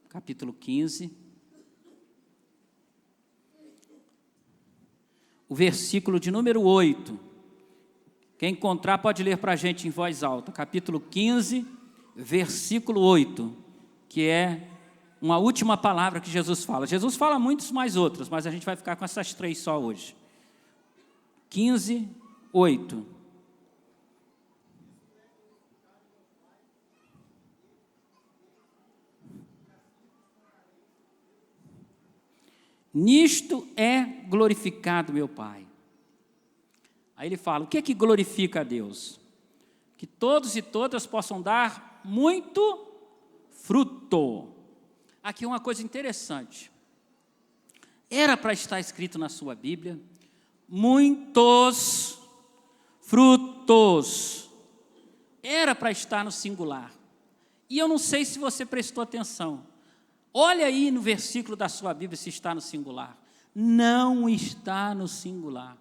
capítulo 15, o versículo de número 8, quem encontrar pode ler para a gente em voz alta, capítulo 15, versículo 8, que é uma última palavra que Jesus fala. Jesus fala muitas mais outras, mas a gente vai ficar com essas 3 só hoje. 15, 8. Nisto é glorificado meu Pai. Aí ele fala, o que é que glorifica a Deus? Que todos e todas possam dar muito fruto. Aqui uma coisa interessante. Era para estar escrito na sua Bíblia, muitos frutos. Era para estar no singular. E eu não sei se você prestou atenção. Olha aí no versículo da sua Bíblia se está no singular. Não está no singular.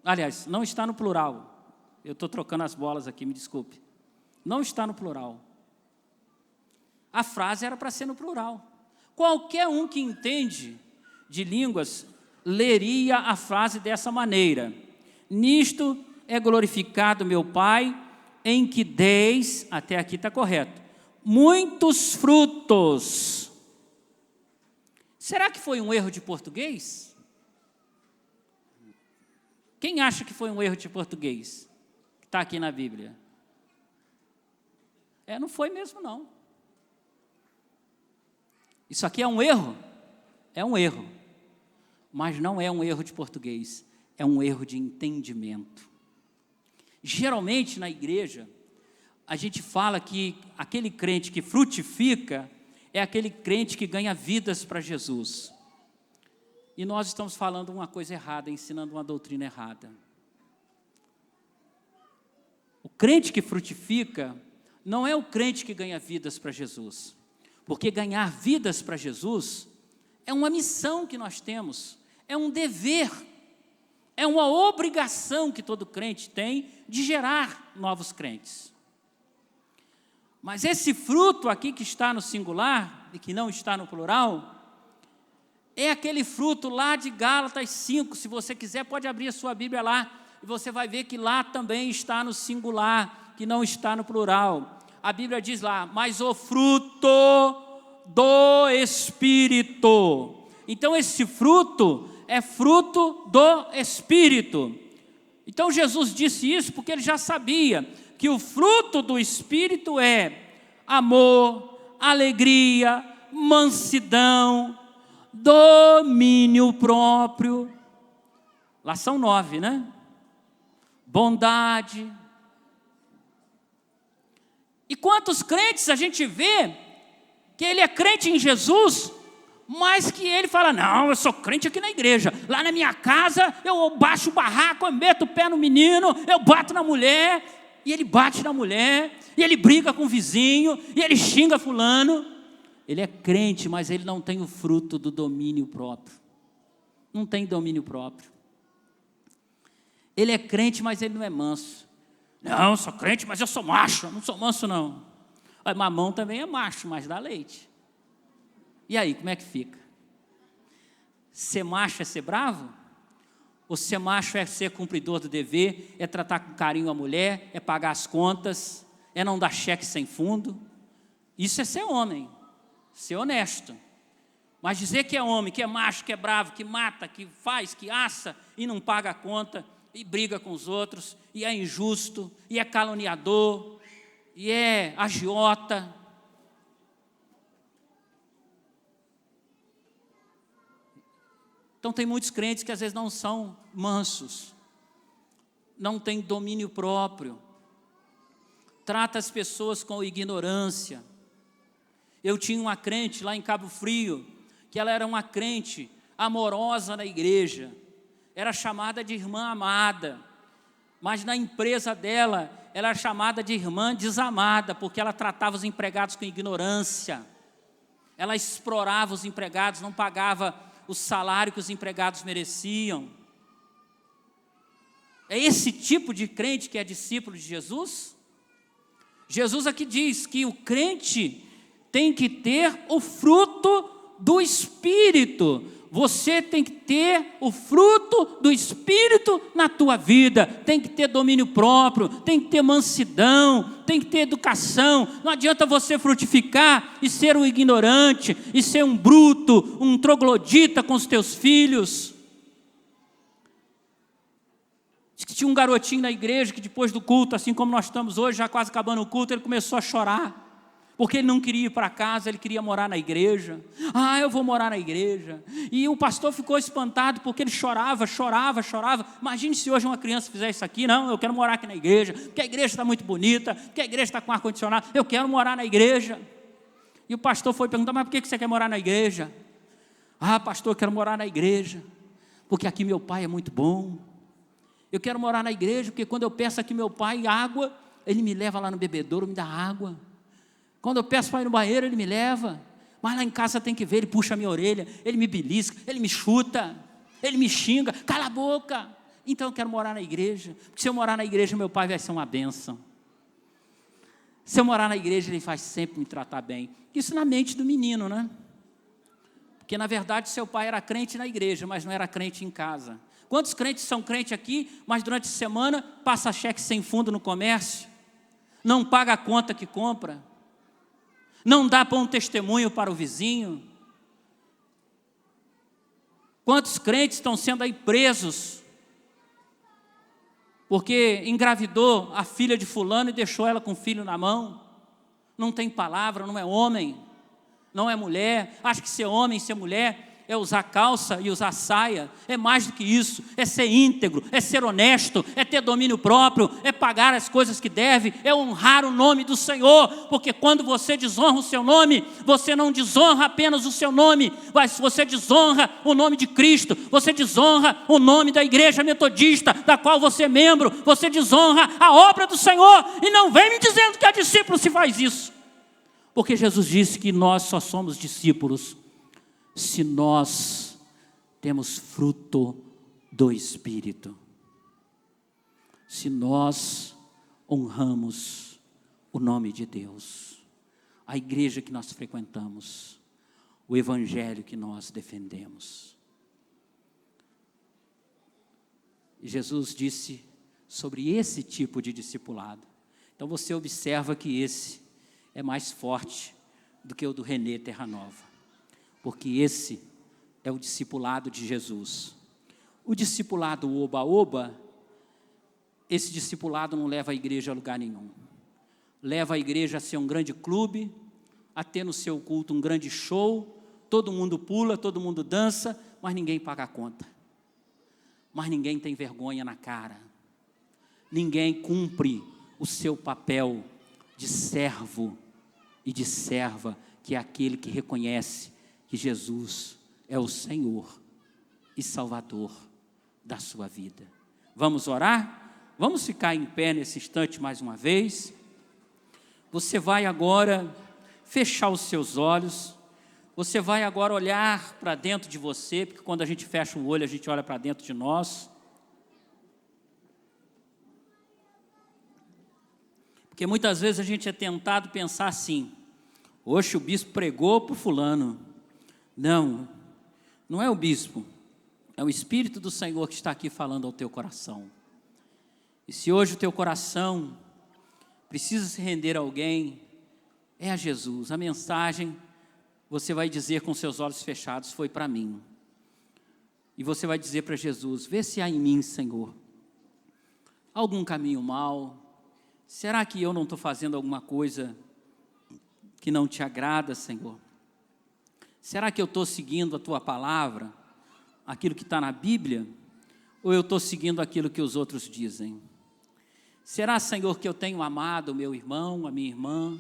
Aliás, não está no plural. Eu estou trocando as bolas aqui, me desculpe. Não está no plural. A frase era para ser no plural. Qualquer um que entende de línguas leria a frase dessa maneira. Nisto é glorificado meu Pai, em que deis, até aqui está correto, muitos frutos. Será que foi um erro de português? Quem acha que foi um erro de português? Que está aqui na Bíblia. Não foi mesmo não. Isso aqui é um erro? É um erro. Mas não é um erro de português, é um erro de entendimento. Geralmente na igreja, a gente fala que aquele crente que frutifica é aquele crente que ganha vidas para Jesus. E nós estamos falando uma coisa errada, ensinando uma doutrina errada. O crente que frutifica não é o crente que ganha vidas para Jesus. Porque ganhar vidas para Jesus é uma missão que nós temos, é um dever, é uma obrigação que todo crente tem de gerar novos crentes. Mas esse fruto aqui que está no singular e que não está no plural, é aquele fruto lá de Gálatas 5, se você quiser pode abrir a sua Bíblia lá, e você vai ver que lá também está no singular, que não está no plural. A Bíblia diz lá, mas o fruto do Espírito. Então esse fruto é fruto do Espírito. Então Jesus disse isso porque ele já sabia que o fruto do Espírito é amor, alegria, mansidão, domínio próprio. Lá são 9, né? Bondade. E quantos crentes a gente vê que ele é crente em Jesus, mas que ele fala, não, eu sou crente aqui na igreja, lá na minha casa eu baixo o barraco, eu meto o pé no menino, eu bato na mulher, e ele bate na mulher, e ele briga com o vizinho, e ele xinga fulano. Ele é crente, mas ele não tem o fruto do domínio próprio. Não tem domínio próprio. Ele é crente, mas ele não é manso. Não, eu sou crente, mas eu sou macho, não sou manso não. Mamão também é macho, mas dá leite. E aí, como é que fica? Ser macho é ser bravo? Ou ser macho é ser cumpridor do dever, é tratar com carinho a mulher, é pagar as contas, é não dar cheque sem fundo? Isso é ser homem, ser honesto. Mas dizer que é homem, que é macho, que é bravo, que mata, que faz, que assa e não paga a conta, e briga com os outros, e é injusto, e é caluniador, e é agiota. Então tem muitos crentes que às vezes não são mansos, não têm domínio próprio, trata as pessoas com ignorância. Eu tinha uma crente lá em Cabo Frio, que ela era uma crente amorosa na igreja, era chamada de irmã amada, mas na empresa dela, ela era chamada de irmã desamada, porque ela tratava os empregados com ignorância, ela explorava os empregados, não pagava o salário que os empregados mereciam. É esse tipo de crente que é discípulo de Jesus? Jesus aqui diz que o crente tem que ter o fruto do Espírito. Você tem que ter o fruto do Espírito na tua vida. Tem que ter domínio próprio, tem que ter mansidão, tem que ter educação. Não adianta você frutificar e ser um ignorante, e ser um bruto, um troglodita com os teus filhos. Diz que tinha um garotinho na igreja que depois do culto, assim como nós estamos hoje, já quase acabando o culto, ele começou a chorar. Porque ele não queria ir para casa, ele queria morar na igreja. Eu vou morar na igreja. E o pastor ficou espantado porque ele chorava. Imagine se hoje uma criança fizer isso aqui. Não, eu quero morar aqui na igreja, porque a igreja está muito bonita, porque a igreja está com ar-condicionado. Eu quero morar na igreja. E o pastor foi perguntar, mas por que você quer morar na igreja? Pastor, eu quero morar na igreja, porque aqui meu pai é muito bom. Eu quero morar na igreja, porque quando eu peço aqui meu pai água, ele me leva lá no bebedouro, me dá água. Quando eu peço para ir no banheiro, ele me leva. Mas lá em casa tem que ver, ele puxa a minha orelha, ele me belisca, ele me chuta, ele me xinga, cala a boca. Então eu quero morar na igreja, porque se eu morar na igreja, meu pai vai ser uma bênção. Se eu morar na igreja, ele vai sempre me tratar bem. Isso na mente do menino, né? Porque na verdade seu pai era crente na igreja, mas não era crente em casa. Quantos crentes são crentes aqui, mas durante a semana passa cheque sem fundo no comércio, não paga a conta que compra, não dá bom testemunho para o vizinho? Quantos crentes estão sendo aí presos porque engravidou a filha de fulano e deixou ela com o filho na mão? Não tem palavra, não é homem, não é mulher. Acha que ser homem, ser mulher é usar calça e usar saia. É mais do que isso, é ser íntegro, é ser honesto, é ter domínio próprio, é pagar as coisas que deve, é honrar o nome do Senhor, porque quando você desonra o seu nome, você não desonra apenas o seu nome, mas você desonra o nome de Cristo, você desonra o nome da igreja metodista, da qual você é membro, você desonra a obra do Senhor, e não vem me dizendo que é discípulo se faz isso, porque Jesus disse que nós só somos discípulos se nós temos fruto do Espírito, se nós honramos o nome de Deus, a igreja que nós frequentamos, o evangelho que nós defendemos. E Jesus disse sobre esse tipo de discipulado. Então você observa que esse é mais forte do que o do Renê Terranova, porque esse é o discipulado de Jesus. O discipulado oba-oba, esse discipulado não leva a igreja a lugar nenhum. Leva a igreja a ser um grande clube, a ter no seu culto um grande show, todo mundo pula, todo mundo dança, mas ninguém paga a conta. Mas ninguém tem vergonha na cara. Ninguém cumpre o seu papel de servo e de serva, que é aquele que reconhece que Jesus é o Senhor e Salvador da sua vida. Vamos orar? Vamos ficar em pé nesse instante mais uma vez. Você vai agora fechar os seus olhos. Você vai agora olhar para dentro de você, porque quando a gente fecha o olho, a gente olha para dentro de nós. Porque muitas vezes a gente é tentado pensar assim: hoje o bispo pregou para o fulano. Não, não é o bispo, é o Espírito do Senhor que está aqui falando ao teu coração. E se hoje o teu coração precisa se render a alguém, é a Jesus. A mensagem, você vai dizer com seus olhos fechados, foi para mim. E você vai dizer para Jesus: vê se há em mim, Senhor, algum caminho mau. Será que eu não estou fazendo alguma coisa que não te agrada, Senhor? Será que eu estou seguindo a tua palavra, aquilo que está na Bíblia, ou eu estou seguindo aquilo que os outros dizem? Será, Senhor, que eu tenho amado o meu irmão, a minha irmã?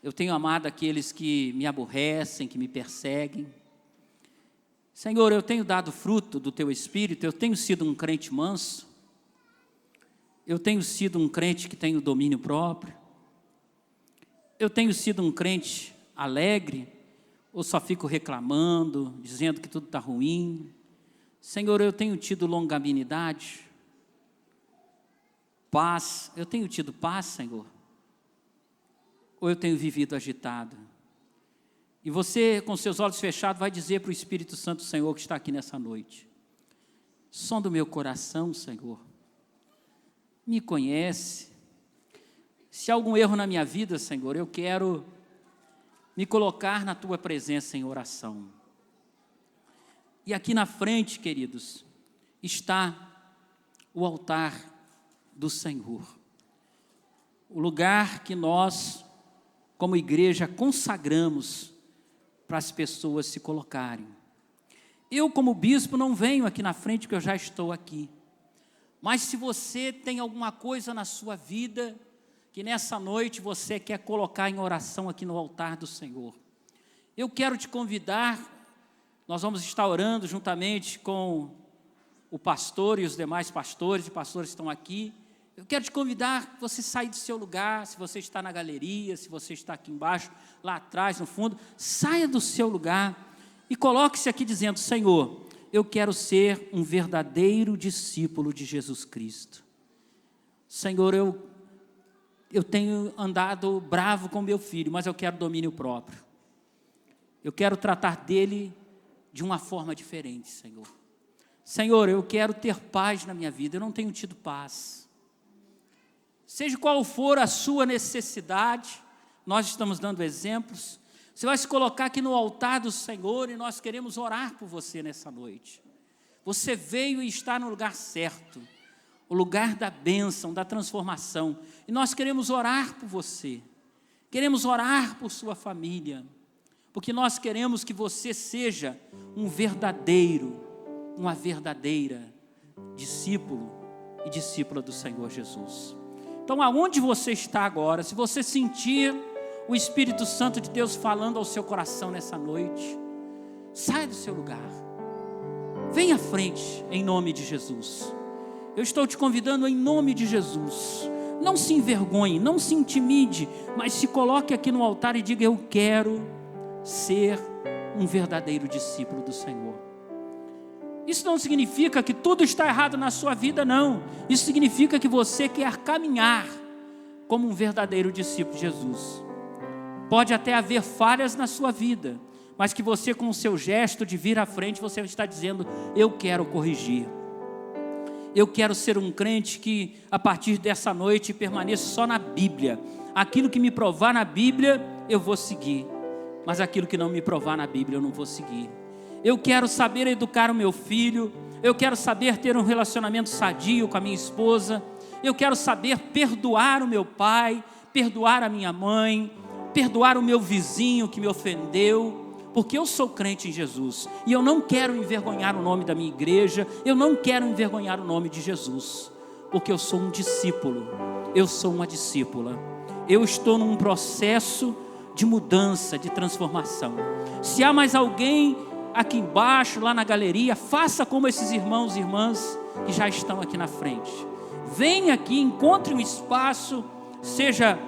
Eu tenho amado aqueles que me aborrecem, que me perseguem? Senhor, eu tenho dado fruto do Teu Espírito, eu tenho sido um crente manso? Eu tenho sido um crente que tem o domínio próprio? Eu tenho sido um crente alegre? Ou só fico reclamando, dizendo que tudo está ruim? Senhor, eu tenho tido longanimidade? Paz? Eu tenho tido paz, Senhor? Ou eu tenho vivido agitado? E você, com seus olhos fechados, vai dizer para o Espírito Santo, Senhor, que está aqui nessa noite: som do meu coração, Senhor, me conhece. Se há algum erro na minha vida, Senhor, eu quero me colocar na Tua presença em oração. E aqui na frente, queridos, está o altar do Senhor, o lugar que nós, como igreja, consagramos para as pessoas se colocarem. Eu, como bispo, não venho aqui na frente, porque eu já estou aqui. Mas se você tem alguma coisa na sua vida que nessa noite você quer colocar em oração aqui no altar do Senhor, eu quero te convidar. Nós vamos estar orando juntamente com o pastor e os demais pastores e pastores que estão aqui. Eu quero te convidar a você sair do seu lugar. Se você está na galeria, se você está aqui embaixo, lá atrás, no fundo, saia do seu lugar e coloque-se aqui dizendo: Senhor, eu quero ser um verdadeiro discípulo de Jesus Cristo. Senhor, eu tenho andado bravo com meu filho, mas eu quero domínio próprio. Eu quero tratar dele de uma forma diferente, Senhor. Senhor, eu quero ter paz na minha vida, eu não tenho tido paz. Seja qual for a sua necessidade, nós estamos dando exemplos. Você vai se colocar aqui no altar do Senhor e nós queremos orar por você nessa noite. Você veio e está no lugar certo, o lugar da bênção, da transformação. E nós queremos orar por você, queremos orar por sua família, porque nós queremos que você seja um verdadeiro, uma verdadeira discípulo e discípula do Senhor Jesus. Então, aonde você está agora, se você sentir o Espírito Santo de Deus falando ao seu coração nessa noite, saia do seu lugar, venha à frente em nome de Jesus. Eu estou te convidando em nome de Jesus. Não se envergonhe, não se intimide, mas se coloque aqui no altar e diga: eu quero ser um verdadeiro discípulo do Senhor. Isso não significa que tudo está errado na sua vida, não. Isso significa que você quer caminhar como um verdadeiro discípulo de Jesus. Pode até haver falhas na sua vida, mas que você, com o seu gesto de vir à frente, você está dizendo: eu quero corrigir. Eu quero ser um crente que, a partir dessa noite, permaneça só na Bíblia. Aquilo que me provar na Bíblia, eu vou seguir. Mas aquilo que não me provar na Bíblia, eu não vou seguir. Eu quero saber educar o meu filho. Eu quero saber ter um relacionamento sadio com a minha esposa. Eu quero saber perdoar o meu pai, perdoar a minha mãe, perdoar o meu vizinho que me ofendeu, porque eu sou crente em Jesus. E eu não quero envergonhar o nome da minha igreja. Eu não quero envergonhar o nome de Jesus, porque eu sou um discípulo. Eu sou uma discípula. Eu estou num processo de mudança, de transformação. Se há mais alguém aqui embaixo, lá na galeria, faça como esses irmãos e irmãs que já estão aqui na frente. Venha aqui, encontre um espaço, seja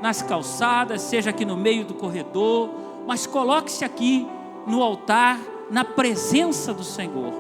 nas calçadas, seja aqui no meio do corredor, mas coloque-se aqui no altar, na presença do Senhor.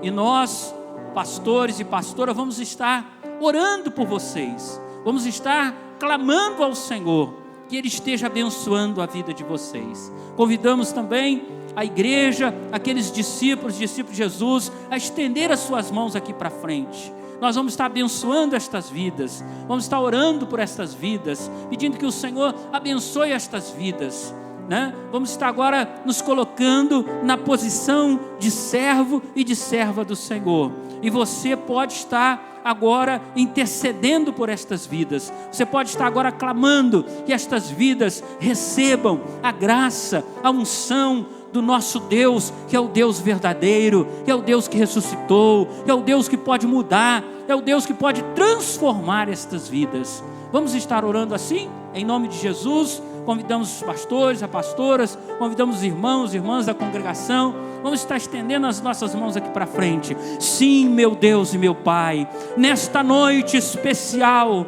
E nós, pastores e pastoras, vamos estar orando por vocês. Vamos estar clamando ao Senhor que Ele esteja abençoando a vida de vocês. Convidamos também a igreja, aqueles discípulos de Jesus, a estender as suas mãos aqui para frente. Nós vamos estar abençoando estas vidas, vamos estar orando por estas vidas, pedindo que o Senhor abençoe estas vidas, né? Vamos estar agora nos colocando na posição de servo e de serva do Senhor. E você pode estar agora intercedendo por estas vidas. Você pode estar agora clamando que estas vidas recebam a graça, a unção do nosso Deus, que é o Deus verdadeiro, que é o Deus que ressuscitou, que é o Deus que pode mudar, é o Deus que pode transformar estas vidas. Vamos estar orando assim, em nome de Jesus. Convidamos os pastores, as pastoras, convidamos os irmãos, irmãs da congregação. Vamos estar estendendo as nossas mãos aqui para frente. Sim, meu Deus e meu Pai, nesta noite especial,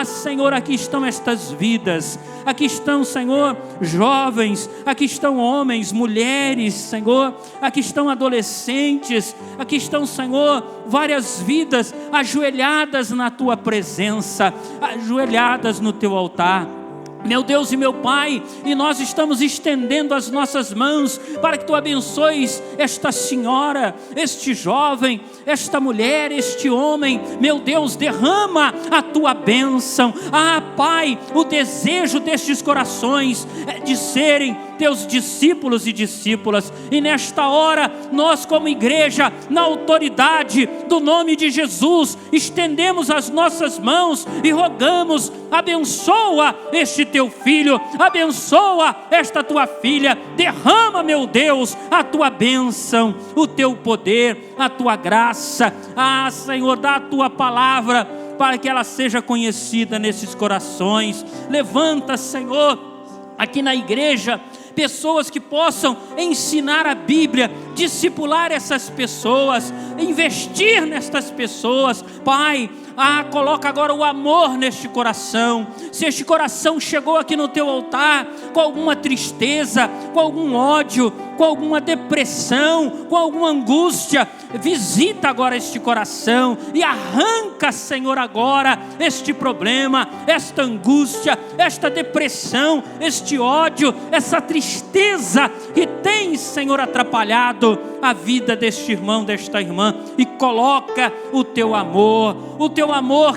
Senhor, aqui estão estas vidas, aqui estão, Senhor, jovens, aqui estão homens, mulheres, Senhor, aqui estão adolescentes, aqui estão, Senhor, várias vidas ajoelhadas na Tua presença, ajoelhadas no Teu altar. Meu Deus e meu Pai, e nós estamos estendendo as nossas mãos para que Tu abençoes esta senhora, este jovem, esta mulher, este homem. Meu Deus, derrama a Tua bênção. Pai, o desejo destes corações é de serem Teus discípulos e discípulas, e nesta hora, nós como igreja, na autoridade do nome de Jesus, estendemos as nossas mãos e rogamos: abençoa este Teu filho, abençoa esta Tua filha, derrama, meu Deus, a Tua bênção, o Teu poder, a Tua graça. Senhor, dá a Tua palavra para que ela seja conhecida nesses corações. Levanta, Senhor, aqui na igreja, pessoas que possam ensinar a Bíblia, discipular essas pessoas, investir nestas pessoas. Pai, coloca agora o amor neste coração. Se este coração chegou aqui no Teu altar com alguma tristeza, com algum ódio, com alguma depressão, com alguma angústia, visita agora este coração e arranca, Senhor, agora este problema, esta angústia, esta depressão, este ódio, essa tristeza que tem, Senhor, atrapalhado a vida deste irmão, desta irmã, e coloca o Teu amor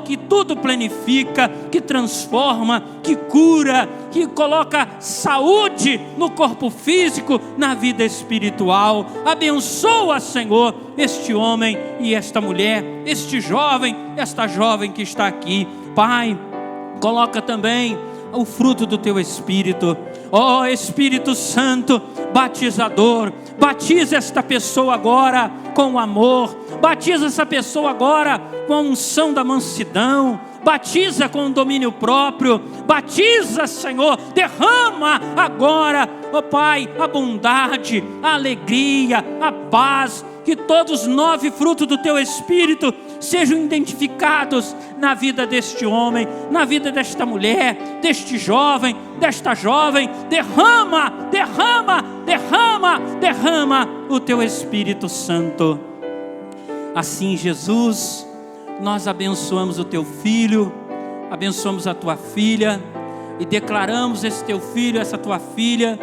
que tudo planifica, que transforma, que cura, que coloca saúde no corpo físico, na vida espiritual. Abençoa, Senhor, este homem e esta mulher, este jovem, esta jovem que está aqui. Pai, coloca também o fruto do Teu Espírito. Espírito Santo, batizador, batiza esta pessoa agora com amor, batiza essa pessoa agora com a unção da mansidão, batiza com o domínio próprio, batiza, Senhor, derrama agora, Pai, a bondade, a alegria, a paz, que todos os 9 frutos do Teu Espírito sejam identificados na vida deste homem, na vida desta mulher, deste jovem, desta jovem. Derrama o Teu Espírito Santo. Assim, Jesus, nós abençoamos o Teu filho, abençoamos a Tua filha e declaramos esse Teu filho, essa Tua filha,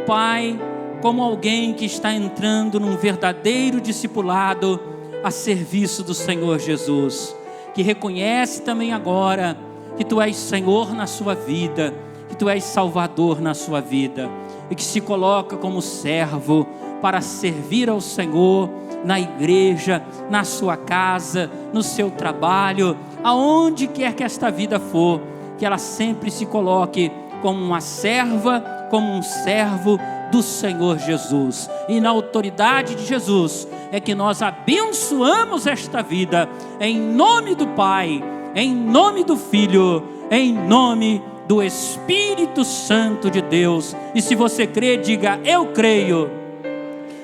Pai, como alguém que está entrando num verdadeiro discipulado a serviço do Senhor Jesus, que reconhece também agora que Tu és Senhor na sua vida, que Tu és Salvador na sua vida, e que se coloca como servo para servir ao Senhor na igreja, na sua casa, no seu trabalho, aonde quer que esta vida for, que ela sempre se coloque como uma serva, como um servo do Senhor Jesus. E na autoridade de Jesus é que nós abençoamos esta vida, em nome do Pai, em nome do Filho, em nome do Espírito Santo de Deus. E se você crê, diga: eu creio.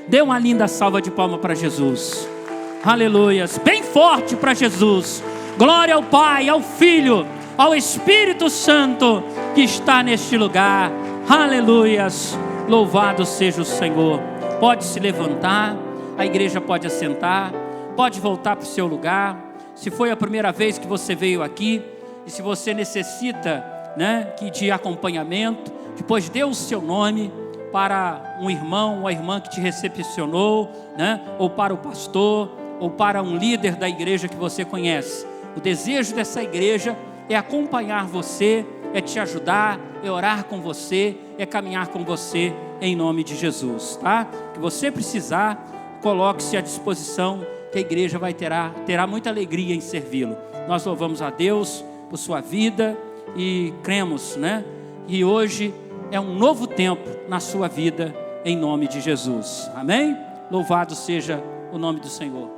Dê uma linda salva de palmas para Jesus. Aleluias, bem forte para Jesus. Glória ao Pai, ao Filho, ao Espírito Santo que está neste lugar. Aleluias, louvado seja o Senhor. Pode se levantar, a igreja pode assentar, pode voltar para o seu lugar. Se foi a primeira vez que você veio aqui, e se você necessita, de acompanhamento, depois dê o seu nome para um irmão ou a irmã que te recepcionou, ou para o pastor, ou para um líder da igreja que você conhece. O desejo dessa igreja é acompanhar você, é te ajudar, é orar com você, é caminhar com você em nome de Jesus, tá? Que você precisar, coloque-se à disposição, que a igreja terá muita alegria em servi-lo. Nós louvamos a Deus por sua vida e cremos, E hoje é um novo tempo na sua vida, em nome de Jesus. Amém? Louvado seja o nome do Senhor.